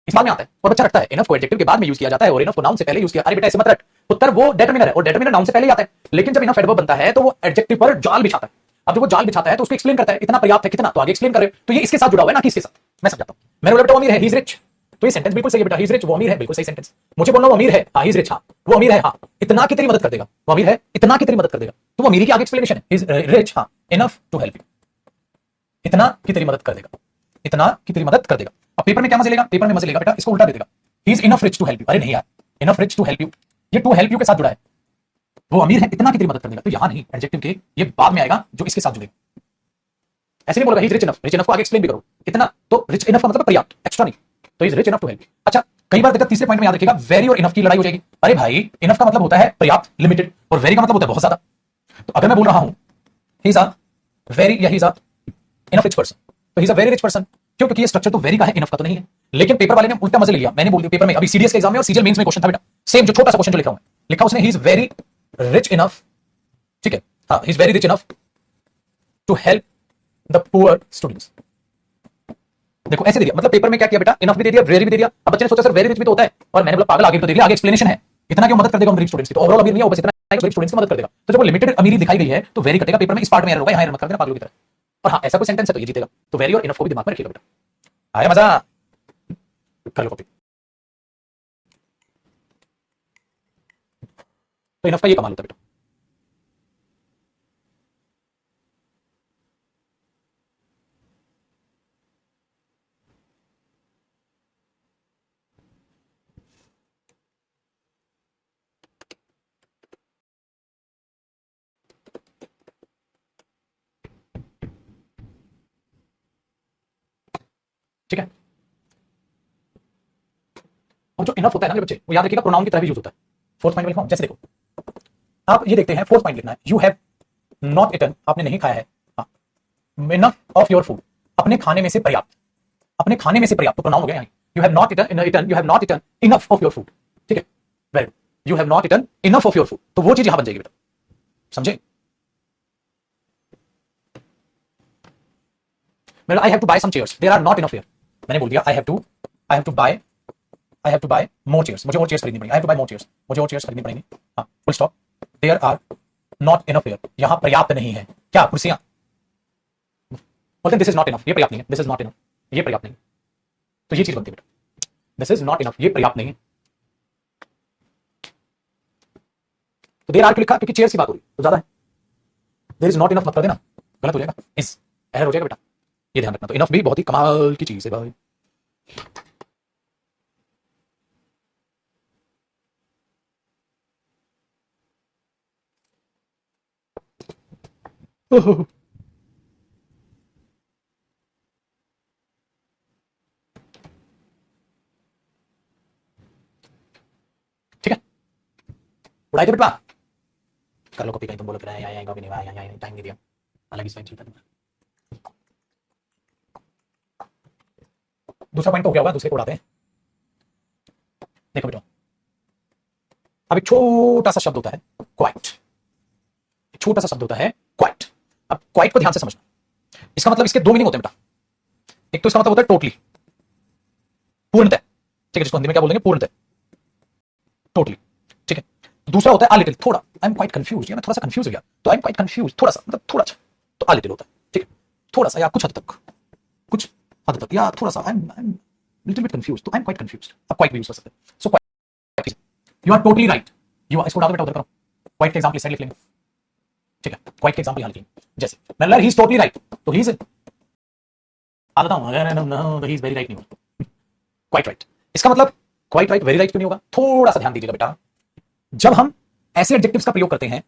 इस बाद में आता है। और बच्चा रखता है इनफ को एडजेक्टिव के बाद में यूज किया जाता है और इनफ को नाउन से पहले यूज किया। अरे बेटा ऐसे मत रख, उत्तर वो डिटरमिनर है और डिटरमिनर नाउन से पहले ही आता है, लेकिन जब इनफ एडवर्ब बनता है तो वो एडजेक्टिव पर जाल बिछाता है। अब जब वो जाल बिछाता है तो उसको एक्सप्लेन करता है, इतना पर्याप्त है कितना, तो आगे एक्सप्लेन कर रहे हो, तो ये इसके साथ जुड़ा हुआ है ना कि इसके साथ। मैं समझाता हूं, मैंने बोला बेटा वो अमीर है, ही इज रिच, तो ये सेंटेंस बिल्कुल सही है बेटा, ही इज रिच, वो अमीर है, बिल्कुल सही सेंटेंस। मुझे बोलना वो अमीर है, हाँ ही इज रिच, हाँ वो अमीर है, हाँ इतना की तेरी मदद कर देगा, वो अमीर है इतना की तेरी मदद कर देगा, तो वो अमीरी की आगे एक्सप्लेनेशन है, ही इज रिच हाँ इनफ टू हेल्प यू, इतना की तेरी मदद कर देगा, इतना की तेरी मदद कर देगा। अब पेपर में क्या मजे लेगा, पेपर में मजे लेगा बेटा इसको उल्टा दे देगा, he is enough rich to help you. अरे नहीं यार, enough rich to help you, ये टू हेल्प यू के साथ जुड़ा है, वो अमीर है इतना की तेरी मदद कर देगा, तो यहां नहीं, एडजेक्टिव के ये बाद में आएगा जो इसके साथ जुड़ेगा। ऐसे नहीं बोलेगा he is rich enough, rich enough को आगे एक्सप्लेन भी करो, इतना तो रिच इनफ का मतलब पर्याप्त, एक्स्ट्रा नहीं, तो is rich enough to help. अच्छा कई बार देखा तीसरे पॉइंट में याद रखिएगा, वेरी और इनफ की लड़ाई हो जाएगी। अरे भाई इनफ का मतलब होता है पर्याप्त लिमिटेड, और वेरी का मतलब होता है बहुत ज्यादा। तो अगर मैं बोल रहा हूं ही इज अ वेरी या he is a enough rich person, तो he is a very rich person, क्यों? क्योंकि ये स्ट्रक्चर तो वेरी का है, इनफ का तो नहीं है। लेकिन पेपर वाले ने उल्टा मजे ले लिया, मैंने बोल दिया पेपर में अभी सीडीएस के एग्जाम में और सीजीएल मेंस में क्वेश्चन था बेटा, सेम जो छोटा सा क्वेश्चन जो लिखा हुआ है, लिखा उसने he is very rich enough, ठीक है हाँ he is very rich enough to help the poor students. देखो ऐसे दे दिया, मतलब पेपर में क्या किया बेटा, इनफ भी दे दिया, वेरी भी दे दिया। अब बच्चे ने सोचा सर वेरी रिच भी तो होता है, और मैंने बोला पागल आगे तो दे दिया, आगे एक्सप्लेनेशन है, इतना क्यों मदद कर देगा गरीब स्टूडेंट्स की, तो ओवरऑल अमीर नहीं है, बस इतना गरीब स्टूडेंट्स की मदद कर देगा। तो जब वो लिमिटेड अमीरी दिखाई गई है तो वेरी कटेगा पेपर में, इस पार्ट में एरर होगा, यहां एरर मत कर देना पागलों की तरह। और हाँ ऐसा कोई सेंटेंस है तो ये जीतेगा, तो वेरी और इनफ को भी दिमाग में रखिएगा बेटा। आया मजा, कर लो कॉपी। तो इनफ का ये कमाल होता है बेटा। ठीक है, और जो इनफ होता है ना मेरे बच्चे, वो याद रखिएगा प्रोनाउन की तरह भी यूज होता है। फोर्थ पॉइंट में लिखा हूं, जैसे देखो आप ये देखते हैं, फोर्थ पॉइंट लिखना है, यू हैव नॉट इटन, आपने नहीं खाया है, हाँ इनफ ऑफ योर फूड, अपने खाने में से पर्याप्त, अपने खाने में से पर्याप्त, तो प्रोनाउन हो गया यहाँ, you have not eaten, you have not eaten enough of your food. ठीक है very good, you have not eaten enough of your food, तो वो चीज यहां बन जाएगी बेटा, समझे? I have to buy some chairs, there are not enough here, मैंने बोल दिया I have to buy more chairs, मुझे और चेयर्स खरीदनी पड़ेगी, I have to buy more chairs, मुझे और चेयर्स खरीदनी पड़ेंगी, हाँ full stop, there are not enough here, यहां पर्याप्त नहीं है, क्या कुर्सियां, बोलते हैं दिस इज नॉट इनफ, ये पर्याप्त नहीं है, दिस इज नॉट इनफ, ये पर्याप्त नहीं, तो ये चीज बनती है बेटा, दिस इज नॉट इनफ, ये पर्याप्त नहीं है। तो देयर आर क्यों लिखा, क्योंकि चेयर्स की बात हो रही तो ज्यादा है, देयर इज नॉट इनफ मत कर देना, गलत हो जाएगा, इज एरर हो जाएगा बेटा, ये ध्यान रखना। तो इनफ भी बहुत ही कमाल की चीज है भाई। ठीक है, उड़ाई थे बेटा, कर लो कॉपी, कहीं तुम बोलो फिर आया कॉपी नहीं आया, टाइम नहीं दिया, अलग ही स्वाइन चलता है। दूसरा पॉइंट तो हो गया होगा, दूसरे को उड़ाते हैं। देखो बेटा, अब एक छोटा सा शब्द होता है क्वाइट, छोटा सा शब्द होता है क्वाइट। अब क्वाइट को ध्यान से समझना, इसका मतलब इसके दो मीनिंग होते हैं बेटा। एक तो इसका मतलब होता है टोटली, पूर्णतः, ठीक है, जिसको हिंदी में क्या बोलेंगे, पूर्णतः, टोटली, ठीक है। दूसरा होता है अ लिटिल, थोड़ा, आई एम क्वाइट कंफ्यूज, मैं थोड़ा सा कंफ्यूज हो गया, तो आई एम क्वाइट कंफ्यूज, थोड़ा सा, मतलब थोड़ा सा, तो अ लिटिल होता है, ठीक है, थोड़ा सा या कुछ हद तक, कुछ हद तक, या थोड़ा सा, I am little bit confuse, तो आई एम क्वाइट कंफ्यूज, आप क्वाइट भी यूज कर सकते हैं। So quite, you are totally right, you are, इसको डाल दो बेटा उधर करो, क्वाइट के एग्जांपल इस साइड लिख लेंगे, ठीक है, क्वाइट के एग्जांपल यहां लिख लेंगे, जैसे मतलब ही इज टोटली राइट, तो ही इज, आ जाता हूं अगर no he is very right नहीं होगा, क्वाइट राइट। इसका मतलब क्वाइट राइट वेरी राइट क्यों नहीं होगा, थोड़ा सा ध्यान दीजिएगा बेटा। जब हम ऐसे एडजेक्टिव्स का प्रयोग करते हैं,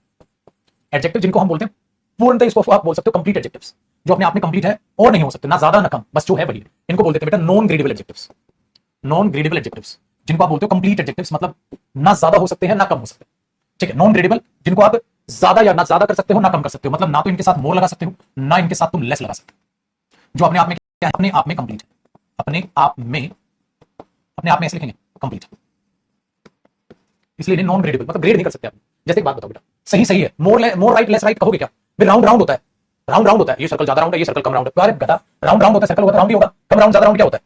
एडजेक्टिव जिनको हम बोलते हैं पूर्णतः, इसको आप बोल सकते हो कंप्लीट एडजेक्टिव्स, जो अपने आप में कंप्लीट है और नहीं हो सकते, ना ज्यादा ना कम, बस जो है वही है, इनको बोलते हैं बेटा non gradable adjectives, non gradable adjectives, जिनको आप बोलते हो कंप्लीट एडजेक्टिव्स, मतलब ना ज्यादा हो सकते हैं ना कम हो सकते हैं, ठीक है। नॉन ग्रेडेबल, जिनको आप ज्यादा या ना ज्यादा कर सकते हो ना कम कर सकते हो, मतलब ना तो इनके साथ मोर लगा सकते हो ना इनके साथ तुम लेस लगा सकते हो, जो अपने आप में क्या है, अपने आप में कंप्लीट है, अपने आप में, अपने आप में ऐसे लिखेंगे कंप्लीट, इसलिए नॉन ग्रेडेबल, मतलब ग्रेड नहीं कर सकते आप। जैसे एक बात बताओ बेटा, सही सही है, मोर राइट लेस राइट कहोगे क्या, राउंड राउंड होता है, राउंड राउंड होता है, ये सर्कल ज्यादा राउंड है, ये सर्कल कम राउंड है, अरे गधा, राउंड राउंड होता है, सर्कल होता है राउंड ही होगा, कम राउंड ज्यादा राउंड क्या होता है,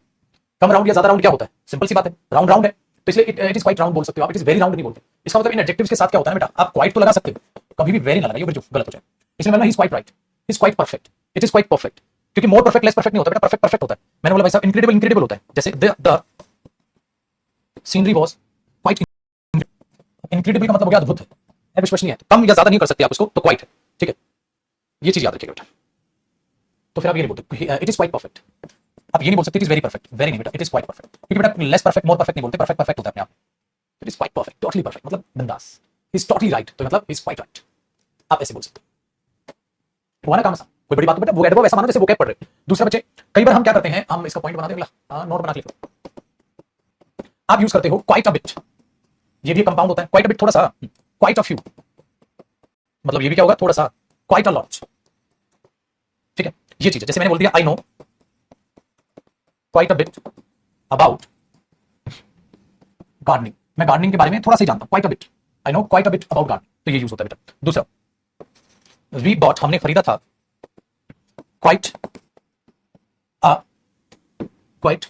कम राउंड या ज्यादा राउंड क्या होता है, सिंपल सी बात है, राउंड राउंड है, तो इसलिए इट इज क्वाइट राउंड बोल सकते हो आप, इट इज वेरी राउंड नहीं बोलते। इसका मतलब इन एडजेक्टिव्स के साथ क्या होता है बेटा, आप क्वाइट तो लगा सकते हो, कभी भी वेरी ना लगाइए, जो गलत हो जाए, इसलिए मैंने he is quite right, is quite perfect, it is quite perfect, क्योंकि मोर परफेक्ट लेस परफेक्ट नहीं होता बेटा, परफेक्ट परफेक्ट होता है। मैंने बोला भाई साहब इनक्रेडिबल इनक्रेडिबल होता है, जैसे the scenery was quite, incredible का मतलब हो गया अद्भुत है, अविश्वसनीय है, तो कम या ज्यादा नहीं कर सकते आप उसको, तो क्वाइट है, ठीक है, ये चीज याद रखिएगा बेटा। तो फिर आप ये नहीं बोलते इट इज क्वाइट परफेक्ट, आप ये नहीं बोल सकते it is very perfect, very नहीं बेटा, इट इज क्वाइट परफेक्ट, क्योंकि बेटा लेस परफेक्ट मोर परफेक्ट नहीं बोलते, परफेक्ट परफेक्ट होता है अपने आप, it is quite perfect, totally perfect मतलब बिंदास, इज टोटली राइट, तो मतलब इज क्वाइट राइट, आप ऐसे बोल सकते हो, हुआ ना काम आसान, कोई बड़ी बात तो बेटा, वो एडवर्ब ऐसा मानो जैसे वो कैप पढ़ रहे। दूसरा बच्चे, कई बार हम क्या करते हैं, हम इसका पॉइंट बना देंगे, नोट बना के लिखो, आप यूज करते हो क्वाइट अ बिट, ये भी कंपाउंड होता है, क्वाइट अ बिट थोड़ा सा, क्वाइट अ फ्यू, मतलब ये भी क्या होगा, थोड़ा सा, क्वाइट अ लॉट, ठीक है, ये चीज है, जैसे मैंने बोल दिया I know quite a bit about gardening, मैं गार्डनिंग के बारे में थोड़ा सा ही जानता हूं, quite a bit, I know quite a bit about gardening, तो ये यूज होता है बेटा। दूसरा, वी बॉट, हमने खरीदा था, quite a, quite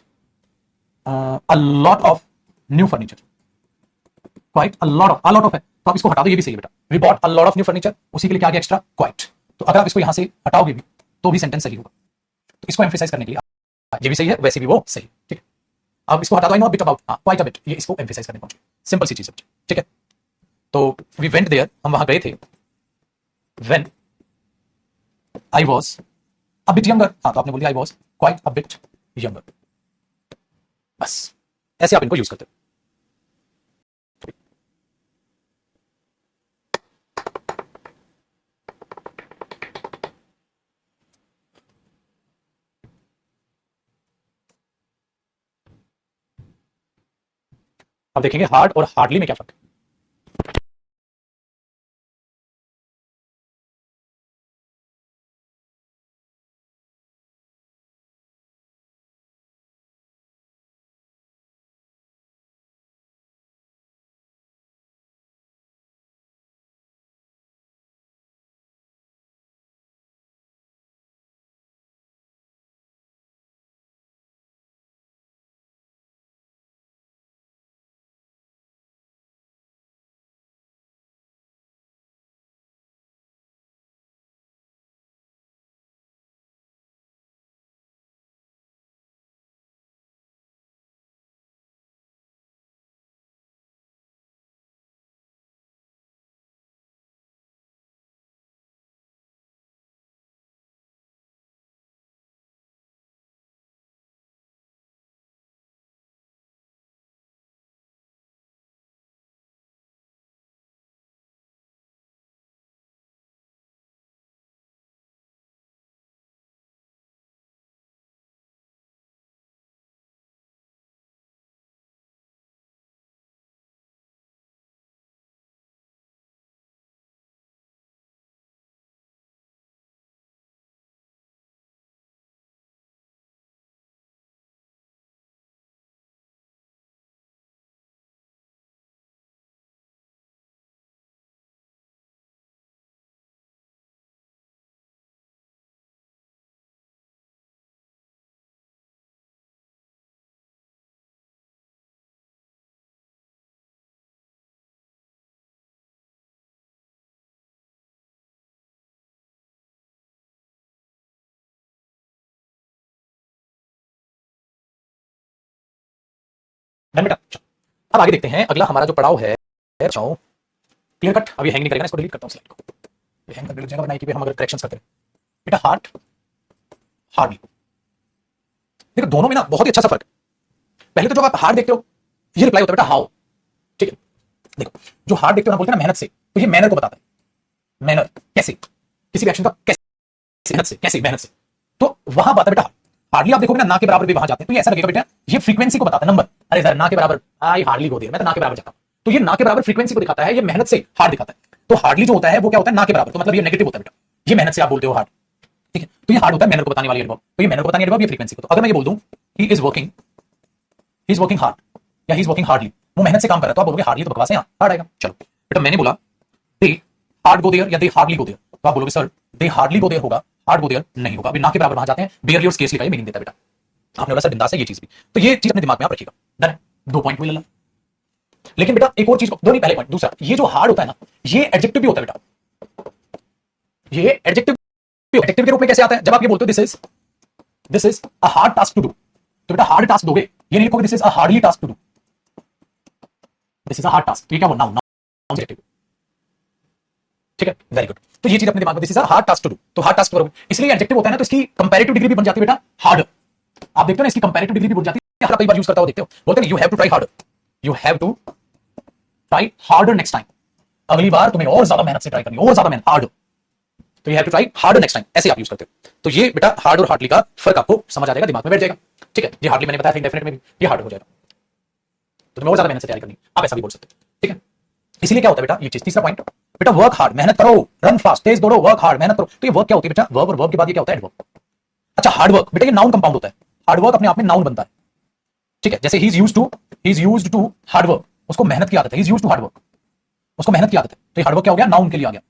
a lot of new furniture, quite a lot of है, तो आप इसको हटा दो, ये भी सही है बेटा, we bought a lot of new furniture, उसी के लिए क्या आ गया एक्स्ट्रा क्वाइट, तो अगर आप इसको यहां से हटाओगे भी तो भी सेंटेंस सही होगा, तो इसको एम्फेसाइज करने के लिए ये भी सही है वैसे भी वो सही है, ठीक है। अब इसको हटा दो, I know bit about, quite a bit, ये इसको एम्फेसाइज करने पहुंचे, सिंपल सी चीज है, ठीक है। तो वी वेंट देयर, हम वहां गए थे, when I was a bit younger, हाँ तो आपने बोल दिया I was quite a bit younger, बस ऐसे आप इनको यूज करते हो। अब देखेंगे हार्ड और हार्डली में क्या फर्क है। डन बेटा। अब आगे देखते हैं, अगला हमारा जो पड़ाव है क्लियर कट। अभी हैंग नहीं करेगा, इसको डिलीट करता हूं स्लाइड को, हैंग कर जाएगा बनाई कि हम अगर करेक्शंस करते हैं बेटा। हार्ट हार्डली, देखो दोनों में ना बहुत ही अच्छा सा फर्क है। पहले तो जब आप हार्ड देखते हो ये रिप्लाई होता है बेटा हाउ, ठीक है। देखो जो हार्ड देखते हो ना, बोलते हैं ना मेहनत से, तो ये मैनर को बताता है। मैनर कैसे, किसी भी एक्शन का कैसे, मेहनत से, कैसे मेहनत से, तो वहां बात है बेटा। हार्डली आप देखोगे ना के बराबर भी वहां जाते हैं, तो ये ऐसा लगेगा बेटा ये फ्रीक्वेंसी को बताता है, नंबर। अरे सर ना के बराबर आई हार्डली को दिया, मैं तो ना के बराबर जाता हूं, तो ये ना के बराबर फ्रीक्वेंसी को दिखाता है, ये मेहनत से हार्ड दिखाता है। तो हार्डली जो होता है वो क्या होता है, ना के बराबर, तो मतलब ये नेगेटिव होता है बेटा, ये मेहनत से आप बोलते हो हार्ड, ठीक है। तो ये हार्ड होता है मैनर को बताने वाली एडवर्ब, तो ये मैनर को बताने एडवर्ब, ये फ्रीक्वेंसी को। तो अगर मैं ये बोल दूं ही इज वर्किंग हार्ड या ही इज वर्किंग हार्डली, वो मेहनत से काम कर रहा है, तो आप बोलोगे हार्डली तो बकवास है, हार्ड आएगा। चलो बेटा मैंने बोला दे हार्ड गो देयर या दे हार्डली गो देयर, तो आप बोलोगे sir they hardly go there होगा, हार्ड गो देयर नहीं होगा। अभी ना के बराबर वहां जाते हैं, बेयरली और स्केर्सली का ये मीनिंग देता है बेटा। आपने बोला सर बिंदास है ये चीज भी, तो ये चीज अपने दिमाग में आप रखिएगा। डन है, 2 पॉइंट मिल। लेकिन बेटा एक और चीज को, दो नहीं पहले पॉइंट, दूसरा ये जो हार्ड होता है ना, ये एडजेक्टिव भी होता है बेटा। ये एडजेक्टिव के रूप में कैसे आता है, जब आप ये बोलते हो this is a hard task to do, तो बेटा हार्ड टास्क दोगे, ये नहीं लिखोगे this is a hardly task to do, this is a hard task, ये क्या बोलना नाउन एडजेक्टिव, ठीक है। वेरी गुड, तो ये चीज अपने दिमाग में, this is a hard task to do, तो हार्ड टास्क करोगे, इसलिए एडजेक्टिव होता है ना, तो इसकी कंपैरेटिव डिग्री भी बन जाती है बेटा हार्ड। आप देखते हो ना इसकी कंपैरेटिव डिग्री भी बन जाती है, कई बार यूज करता हो देखते हो, बोलते हैं you have to try harder, you have to try harder next time, अगली बार तुम्हें और ज्यादा मेहनत से ट्राई करनी, और ज्यादा मेहनत, हार्ड, तो you have to try harder next time, ऐसे आप यूज करते हो। तो ये बेटा हार्ड और हार्डली का फर्क आपको समझ आ जाएगा, दिमाग में बैठ जाएगा, ठीक है। ये हार्डली मैंने बताया था इंडेफिनिट में भी, ये हार्ड हो जाएगा, तो तुम्हें और ज्यादा मेहनत से तैयारी करनी, आप ऐसा भी बोल सकते हो, ठीक है। इसलिए क्या होता है बेटा, ये चीज तीसरा पॉइंट बेटा, वर्क हार्ड, मेहनत करो, रन फास्ट, तेज दौड़ो, वर्क हार्ड, मेहनत करो। तो ये वर्क क्या होती है बेटा, वर्ब, और वर्ब के बाद ये क्या होता है एडवर्ब। अच्छा हार्ड वर्क बेटा, ये नाउन कंपाउंड होता है, हार्ड वर्क अपने आप में नाउन बनता है, ठीक है। जैसे he is used to hard work, उसको मेहनत की आदत है, he is used to hard work, उसको मेहनत की आदत है, तो ये हार्ड वर्क क्या हो गया, नाउन के लिए आ गया,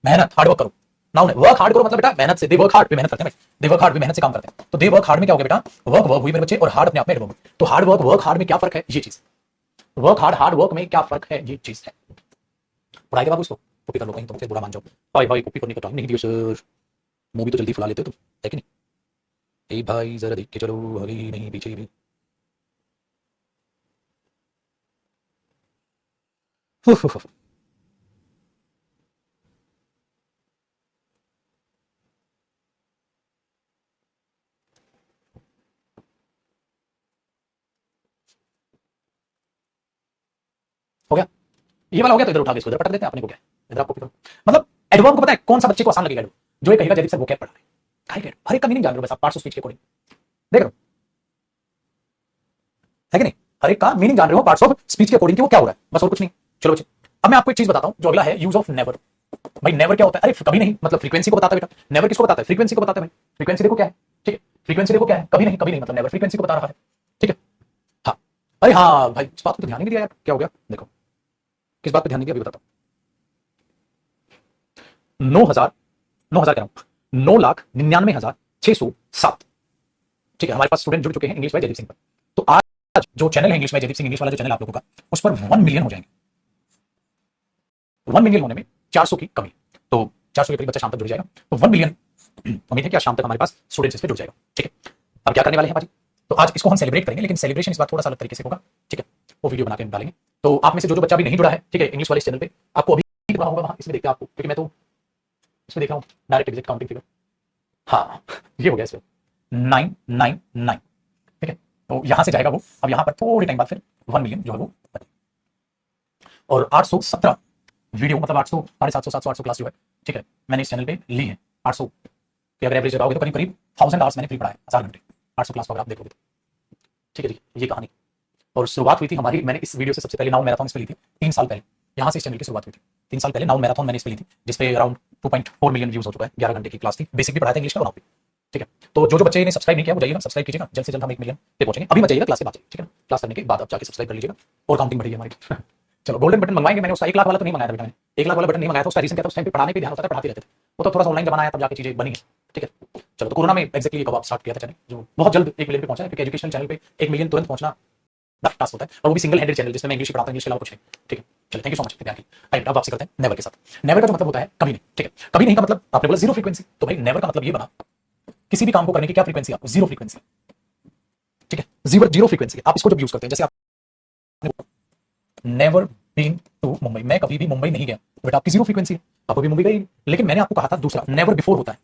मेहनत, हार्ड वर्क करो, नाउन है। वर्क हार्ड करो मतलब बेटा मेहनत से, दे वर्क हार्ड पे मेहनत करते हैं, दे वर्क हार्ड पे मेहनत से काम करते हैं, तो दे वर्क हार्ड में क्या हो गया बेटा, वर्क वर्क हुई मेरे बच्चे, और हार्ड अपने आप में एडवर्ब, तो हार्ड वर्क हार्ड में क्या फर्क है, ये चीज, वर्क हार्ड वर्क में क्या फर्क है, ये चीज है। पढ़ाई के बाद उसको कॉपी कर लो, कहीं तुमसे बुरा मान जाओ, भाई भाई कॉपी करने का टाइम नहीं दिया सर, मूवी तो जल्दी फुला लेते हो तुम, है कि नहीं। ए भाई जरा देख के चलो, आगे नहीं पीछे भी। हो गया, ये वाला हो गया, तो इधर उठा के इसको इधर पटक देते हैं, अपने को क्या इधर आप कॉपी करो। मतलब एडवर्ब को पता है कौन सा बच्चे को आसान लगेगा एडवर्ब, जो ये कहेगा जयदीप सर वो क्या पढ़ा रहे हैं, काहे हर एक का मीनिंग जान रहे हो, बस आप पार्ट्स ऑफ स्पीच के अकॉर्डिंग देख रहे हो, है कि नहीं, हर एक का मीनिंग जान रहे हो पार्ट्स ऑफ स्पीच के अकॉर्डिंग कि वो क्या हो रहा है, बस और कुछ नहीं। चलो बच्चे, अब मैं आपको एक चीज बताता हूं, जो अगला है यूज ऑफ नेवर। भाई नेवर क्या होता है, अरे कभी नहीं मतलब फ्रीक्वेंसी को बताता है बेटा, नेवर किसको बताता है, फ्रीक्वेंसी को बताता है भाई, फ्रीक्वेंसी देखो क्या है, ठीक है, फ्रीक्वेंसी देखो क्या है, कभी नहीं मतलब नेवर फ्रीक्वेंसी को बता रहा है, ठीक है। हाँ, अरे हाँ भाई इस बात पे ध्यान नहीं दिया यार, क्या हो गया देखो, किस बात पे ध्यान नहीं दिया अभी बताता हूं। 9,000 कह रहा हूं, 9,99,607, ठीक है। हमारे पास स्टूडेंट जुड़ चुके हैं इंग्लिश बाय जयदीप सिंह पर, तो आज जो चैनल है English by Jaideep Singh, English वाला जो चैनल आप लोगों का, उस पर 1 मिलियन हो जाएंगे। 1 मिलियन होने में 400 की कमी, तो 400 के करीब बच्चा शाम तक जुड़ जाएगा, तो 1 मिलियन उम्मीद है कि आज शाम तक हमारे पास स्टूडेंट्स इस पे जुड़ जाएगा, ठीक है। अब क्या करने वाले हैं बाजी, तो आज इसको हम सेलिब्रेट करेंगे, लेकिन सेलिब्रेशन इस बार थोड़ा सा अलग तरीके से होगा, ठीक है। वो वीडियो बना के हम डालेंगे, तो आप में से जो बच्चा भी नहीं जुड़ा है, ठीक है, इंग्लिश वाले चैनल पे, आपको अभी जुड़ा होगा वहां, इसमें देखते हैं आपको, क्योंकि मैं तो इसमें देख रहा हूँ डायरेक्ट एग्जैक्ट काउंटिंग फिगर, हाँ ये हो गया इसमें 999, ठीक है। तो यहां से जाएगा वो, अब यहां पर थोड़े टाइम बाद फिर 1 मिलियन जो है वो, और 817 वीडियो, मतलब 800, 750, 700, 800 क्लास जो है, ठीक है, मैंने इस चैनल पे ली है। 800 की अगर एवरेज लगाओगे तो करीब करीब 1000 आवर्स मैंने फ्री पढ़ाया, 1000 घंटे, 800 क्लास को अगर आप देखोगे तो, ठीक है जी, ये कहानी। और शुरुआत हुई थी हमारी, मैंने इस वीडियो से सबसे पहले नाउ मैराथन इस पे ली थी 3 साल पहले, यहाँ से इस चैनल की शुरुआत हुई थी 3 साल पहले, नाउ मैराथन मैंने इस पे ली थी, जिसपे अराउंड 2.4 मिलियन व्यूज हो चुका है, 11 घंटे की क्लास थी, बेसिक भी पढ़ाया था इंग्लिश का, और ठीक है। तो जो बच्चे ने सब्सक्राइब नहीं किया वो जाइएगा सब्सक्राइब कीजिएगा, जल्द से जल्द हम 1 मिलियन पे पहुंचेंगे, अभी मत जाइएगा, क्लास के बाद जाइए, ठीक है, क्लास करने के बाद आप जाके सब्सक्राइब कर लीजिएगा, और काउंटिंग बढ़ेगी हमारी। चलो गोल्डन बटन मंगवाएंगे, मैंने उसका 1 लाख वाला तो नहीं मंगाया था बेटा, मैंने 1 लाख वाला बटन नहीं मंगाया था, उसका रीजन क्या था, उस टाइम पे पढ़ाने पे ध्यान होता था, पढ़ाते रहते थे, वो तो थोड़ा सा ऑनलाइन जमाना आया तब जाके चीजें बनी है, ठीक है। चलो तो कोरोना में एक्जैक्टली कब स्टार्ट किया था चैनल, जो बहुत जल्द 1 मिलियन पे पहुंचा है, क्योंकि एजुकेशनल चैनल पे 1 मिलियन तुरंत पहुंचना टफ टास्क होता है, और वो भी सिंगल हैंडेड चैनल जिसमें मैं इंग्लिश पढ़ाता हूं, इंग्लिश के अलावा कुछ नहीं, ठीक है। चलो थैंक यू सो मच प्यार की। आइए अब वापसी करते हैं नेवर के साथ। नेवर का जो मतलब होता है कभी नहीं, ठीक है, कभी नहीं का मतलब आपने बोला जीरो फ्रीक्वेंसी, तो भाई नेवर का मतलब ये बना किसी भी काम को करने की क्या फ्रीक्वेंसी, आपको जीरो फ्रीक्वेंसी, ठीक है, जीरो फ्रीक्वेंसी। आप इसको जब यूज करते हैं, जैसे आप नेवर बीन टू मुंबई, मैं कभी भी मुंबई नहीं गया। बेटा आपकी जीरो फ्रीक्वेंसी है, आप कभी मुंबई गए, लेकिन मैंने आपको कहा था दूसरा नेवर बिफोर होता है।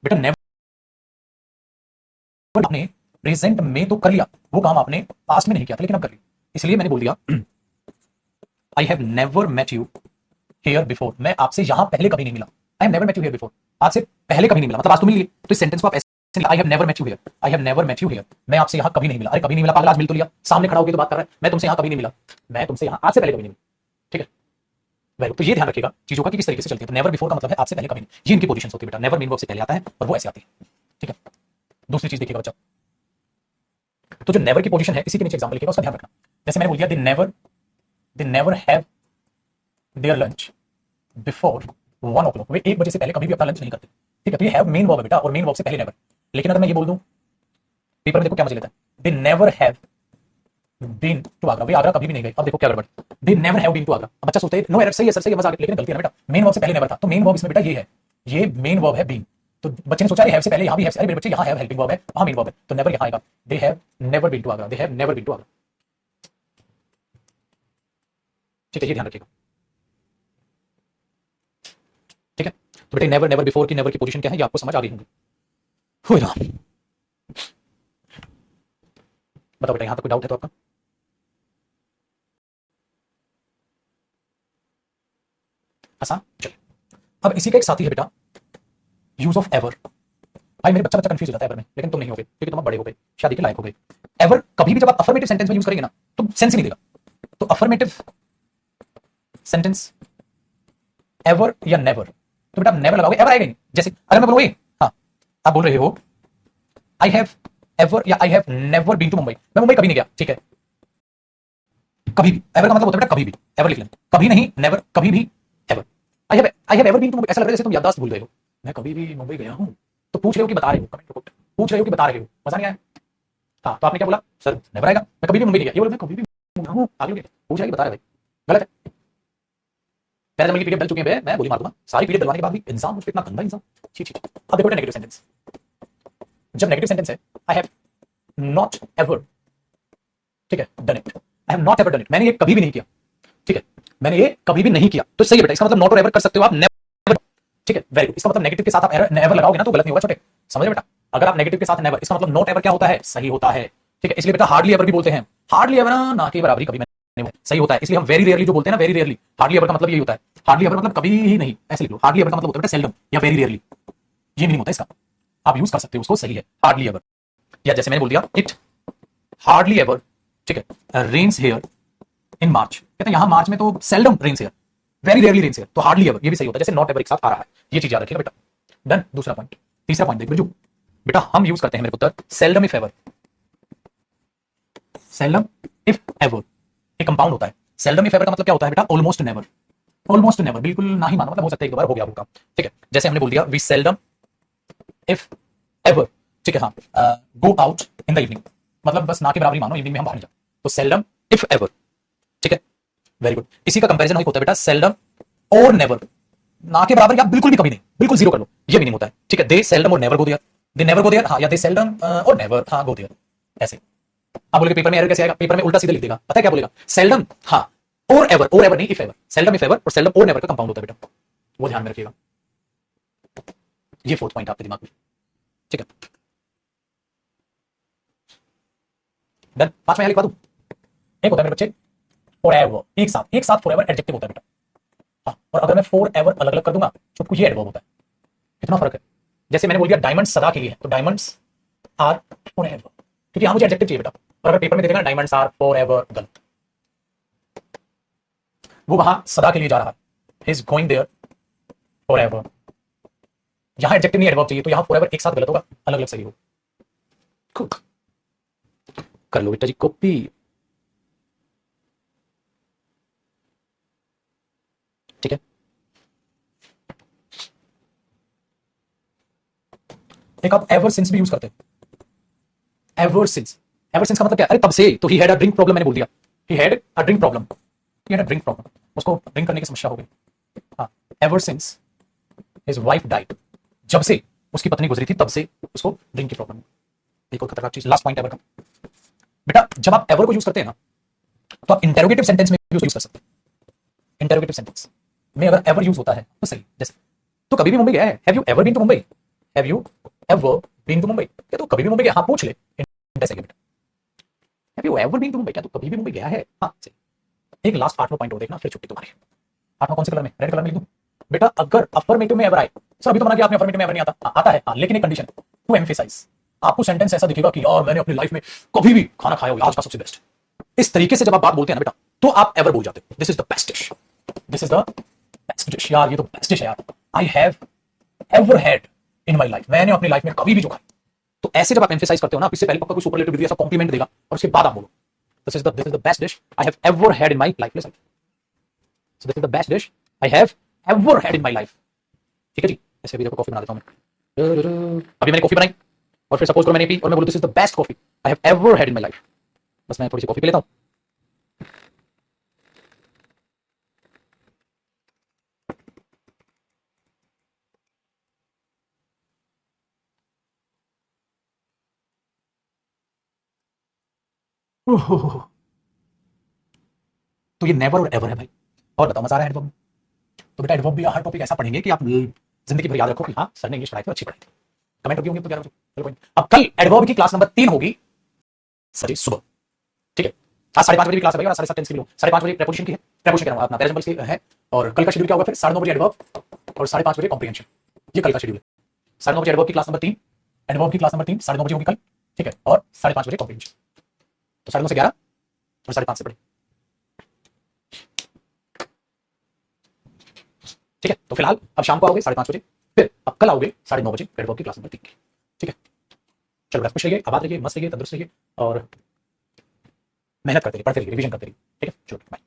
बेटा नेवर आपने प्रेजेंट में तो कर लिया, वो काम आपने पास्ट में नहीं किया था, लेकिन अब कर लिया, इसलिए मैंने बोल दिया I have never met you here before, मैं आपसे यहां पहले कभी नहीं मिला। I have never met you here before, आज से पहले कभी नहीं मिला, मतलब आज तो मिल लिए, तो इस सेंटेंस को आप ऐसे I have never met you here, I have never met you here, मैं आपसे यहां कभी नहीं मिला। अरे कभी नहीं मिला पागल, आज मिल तो लिया, सामने खड़ा होकर तो बात कर रहा है, मैं तुमसे यहां कभी नहीं मिला, मैं तुमसे यहां आज से पहले कभी नहीं मिला। ठीक है, वेरी, तो ये ध्यान रखिएगा चीजों का कि किस तरीके से चलती है। तो नेवर बिफोर का मतलब है आपसे पहले कभी नहीं, ये इनकी पोजीशंस होती है बेटा, नेवर मेन वर्ब से पहले आता है और वो ऐसे आती है। ठीक है, दूसरी चीज देखिएगा बच्चा, तो जो नेवर की पोजीशन है इसी के नीचे एग्जांपल लिखिएगा, उसका ध्यान रखना। जैसे मैंने बोल दिया दे never have their lunch before 1 o'clock, वे 1 बजे से पहले कभी भी अपना लंच नहीं करते। ठीक है, तो ये हैव मेन वर्ब है बेटा, और मेन वर्ब से पहले नेवर। लेकिन अगर मैं ये बोल दूं, पेपर में देखो क्या मजा लेता है, they never have been to Agra, वे आगरा कभी भी नहीं गए। अब देखो क्या गड़बड़, they never have been to Agra. अब बच्चा सोचता है नो एरर, सही है सर, सही है, मजा आ गया, लेकिन गलती है ना बेटा, मेन वर्ब से पहले नेवर था, तो मेन वर्ब इसमें बेटा ये है, ये मेन वर्ब है बीन। तो बच्चे ने सोचा हैव से पहले यहां भी हैव, अरे मेरे बच्चे यहां हैव हेल्पिंग वर्ब है, वहां मेन वर्ब है, तो नेवर यहां आएगा, they have never been to Agra, they have never been to Agra. ठीक है, ये ध्यान रखिएगा। ठीक है, तो बेटा नेवर नेवर बिफोर की नेवर की पोजीशन क्या है, ये आपको समझ आ गई होंगी। हो राम, बताओ बेटा यहां तक कोई डाउट है तो आपका? आसान, चलिए। अब इसी का एक साथी है बेटा, यूज ऑफ एवर। भाई मेरे बच्चा कंफ्यूज हो जाता है एवर में, लेकिन तुम नहीं होगे क्योंकि तुम अब बड़े हो गए, शादी के लायक हो गए। एवर कभी भी जब आप अफर्मेटिव सेंटेंस में यूज करेंगे ना तो सेंस ही नहीं देगा। तो अफर्मेटिव सेंटेंस एवर या नेवर, तो बेटा नेवर लगाओगे, एवर आएगा नहीं। जैसे अगर मैं बोलूँ हाँ, आप बोल रहे हो आई हैव एवर या I have never been to Mumbai, मैं मुंबई कभी नहीं गया। ठीक है, कभी भी, एवर का मतलब होता है बेटा कभी भी, एवर लिख लेना, कभी नहीं नेवर, कभी भी ever. I have ever been to Mumbai, ऐसा लग रहा है जैसे तुम याददाश्त भूल गए हो, मैं कभी भी मुंबई गया हूं, तो पूछ रहे हो कि बता रहे हो, कमेंट रिपोर्ट पूछ रहे हो कि बता रहे हो, मजा नहीं आया। हाँ, तो आपने क्या बोला, सर नेवर आएगा, मैं कभी भी मुंबई नहीं गया, ये बोला मैं कभी भी गया हूं, आगे पूछ रहा है कि बता रहे भाई, गलत है। पैराजमल की पीडीएफ डल चुके हैं, मैं गोली मार दूंगा, सारी पीडीएफ डलवाने के बाद भी इंसान मुझ पे इतना गंदा इंसान, छी छी। अब देखो नेगेटिव सेंटेंस, जब नेगेटिव सेंटेंस है आई हैव नॉट एवर, ठीक है, done it, I have not ever done it, मैंने ये कभी भी नहीं किया। ठीक है, मैंने ये कभी भी नहीं किया, तो सही है बेटा, इसका मतलब नॉट और एवर कर सकते हो आप, नेवर। ठीक है, वेरी गुड, इसका मतलब नेगेटिव के साथ आप नेवर लगाओगे ना तो गलत नहीं होगा छोटे, समझ बेटा। अगर आप नेगेटिव के साथ नेवर, इसका मतलब नॉट एवर क्या होता है, सही होता है। ठीक है, इसलिए बेटा हार्डली एवर भी बोलते हैं, हार्डली एवर ना के बराबरी कभी सही होता है, इसलिए हम वेरी रेयरली जो बोलते हैं ना, वेरी रेयरली, हार्डली एवर का मतलब यही होता है, हार्डली एवर मतलब कभी ही नहीं, ऐसे लिख लो, हार्डली एवर का मतलब होता है सेल्डम या वेरी रेयरली, ये मीनिंग होता है इसका, आप यूज कर सकते हो उसको, सही है, हार्डली एवर। या जैसे मैंने बोल दिया इट हार्डली एवर, ठीक है, रेन्स हियर इन मार्च, कहते हैं यहां मार्च में तो seldom rains here, very rarely rains here, तो हार्डली एवर ये भी सही होता है, जैसे नॉट एवर एक साथ आ रहा है, ये चीज याद रखिएगा बेटा। डन, दूसरा पॉइंट। तीसरा पॉइंट देख बिरजू बेटा, हम यूज करते हैं मेरे पुत्र seldom if ever, seldom if ever एक कंपाउंड होता है, सेल्डम इफ एवर का मतलब क्या होता है बेटा, ऑलमोस्ट नेवर, ऑलमोस्ट नेवर, बिल्कुल ना ही मानो, मतलब हो सकता है एक दो बार हो गया होगा। ठीक है, जैसे हमने बोल दिया वी सेल्डम इफ एवर, ठीक है, हाँ, go out in the evening, मतलब बस ना के बराबर ही मानो, इवनिंग में हम बाहर नहीं जाते, तो सेल्डम इफ एवर। ठीक है, वेरी गुड, इसी का कंपैरिजन होता है बेटा सेल्डम और नेवर, ना के बराबर या बिल्कुल भी कभी नहीं, बिल्कुल जीरो कर लो, ये मीनिंग होता है। ठीक है, दे सेल्डम और never go there, they never go there, हाँ, या दे सेल्डम और नेवर, हाँ, गो देयर, ऐसे। आप बोलोगे पेपर में एरर कैसे आएगा, पेपर में उल्टा सीधे लिख देगा, पता है क्या बोलेगा, सेल्डम, हाँ, और एवर नहीं, if ever, seldom if ever और सेल्डम और नेवर का कंपाउंड होता है बेटा, वो ध्यान में रखिएगा, ये फोर्थ पॉइंट आपके दिमाग में। ठीक है, डन, पांचवा लिखवा दूं, एक होता है मेरे बच्चे फॉरएवर, एक साथ फॉरएवर एडजेक्टिव होता है बेटा, हाँ, और अगर मैं फॉरएवर अलग अलग कर दूंगा तो ये एडवर्ब होता है, कितना फर्क है। जैसे मैंने बोल दिया डायमंड्स सदा के लिए है, तो डायमंड्स आर फॉरएवर, क्योंकि यहां मुझे एडजेक्टिव चाहिए बेटा, और अगर पेपर में देखेगा डायमंड्स आर फॉरएवर, गलत, वो वहां सदा के लिए जा रहा है, he is going there forever, यहां एडजेक्टिव नहीं एडवर्ब चाहिए, तो यहां फॉरएवर एक साथ गलत होगा, अलग अलग सही होगा। कर लो बेटा जी कॉपी। ठीक है, एक आप एवर सिंस भी यूज करते हैं, एवर सिंस, एवर सिंस का मतलब क्या, अरे तब से, तो he had a drink problem, मैंने बोल दिया he had a drink problem, he had a drink problem, उसको ड्रिंक करने की समस्या हो गई। हाँ, ever since his wife died, जब से उसकी पत्नी गुजरी थी तब से उसको ड्रिंक की प्रॉब्लम। एक और खतरनाक चीज, लास्ट पॉइंट एवर का बेटा, जब आप एवर को यूज करते हैं ना तो आप इंटेरोगेटिव सेंटेंस में भी उसको यूज कर सकते हैं। इंटेरोगेटिव सेंटेंस में अगर एवर यूज होता है तो सही, जैसे तो कभी भी मुंबई गया है, have you ever been to Mumbai, have you ever been to Mumbai, क्या तो कभी भी मुंबई गया, हाँ पूछ ले interrogative, have you ever been to Mumbai, क्या तो कभी भी मुंबई गया है, हाँ सही। एक लास्ट 8वां पॉइंट और देखना, फिर छुट्टी तुम्हारी। 8वां कौन से कलर में, रेड कलर में लिख दूं बेटा, अगर अफर्मेटिव में एवर आए, सर अभी तो मना किया आपने अफर्मेटिव में एवर नहीं आता, आता है हाँ, लेकिन एक कंडीशन टू एम्फेसाइज, आपको सेंटेंस ऐसा दिखेगा कि यार मैंने अपनी लाइफ में कभी भी खाना खाया हो, आज का सबसे बेस्ट, इस तरीके से जब आप बात बोलते हैं ना बेटा, तो आप एवर बोल जाते हो, this is the best dish, this is the best dish, यार ये तो बेस्ट डिश है यार, आई have ever had in my life, मैंने अपनी लाइफ में कभी भी जो खाई। तो ऐसे जब आप एम्फेसाइज करते हो ना, इससे पहले पक्का कोई सुपरलेटिव डिग्री ऐसा कॉम्प्लीमेंट देगा और उसके बाद आप बोलो this is the best dish I have ever had in my life, listen, so this is the best dish I have ever had in my life. ठीक है जी, ऐसे भी देखो कॉफी बना देता हूं मैं, अभी मैंने कॉफी बनाई और फिर सपोज करो मैंने पी और मैं बोलूं this is the best coffee I have ever had in my life, बस मैं थोड़ी सी कॉफी पी लेता हूं। तो ये नेवर और एवर है भाई। और बताओ मजा आ रहा है एडवर्ब में? तो बेटा एडवर्ब भी हर टॉपिक ऐसा पढ़ेंगे कि आप जिंदगी भर याद रखो कि हाँ सर ने इंग्लिश पढ़ाई थी, अच्छी पढ़ाई थी। कमेंट होगी होंगे तो 11 बजे, चलो कोई नहीं। अब कल एडवर्ब की क्लास नंबर 3 होगी सर जी सुबह, ठीक है। आज 5:30 बजे की क्लास है भाई, और 7:30 की भी 5:30 बजे प्रेपोजिशन की है, प्रेपोजिशन कह रहा हूं अपना प्रेजेंट सिंपल है। और कल का शेड्यूल क्या होगा फिर, 9:30 बजे एडवर्ब और 5:30 बजे कॉम्प्रिहेंशन, ये कल का शेड्यूल है। 9:30 बजे एडवर्ब की क्लास नंबर 3, एडवर्ब की क्लास नंबर 3 9:30 बजे होगी कल, ठीक है। और 5:30 बजे कॉम्प्रिहेंशन, तो 9:30 से 11 और 5:30 से पढ़े, ठीक है। तो फिलहाल अब शाम को आओगे 5:30 बजे, फिर अब कल आओगे 9:30 बजे एडवर्ब की क्लास नंबर 3 की, ठीक है। चलो खुश रहिए, आबाद रहिए, मस्त रहिए, तंदुरुस्त रहिए और मेहनत करते रहिए, पढ़ते रहिए, रिवीजन करते रहिए, ठीक है। चलो बाय।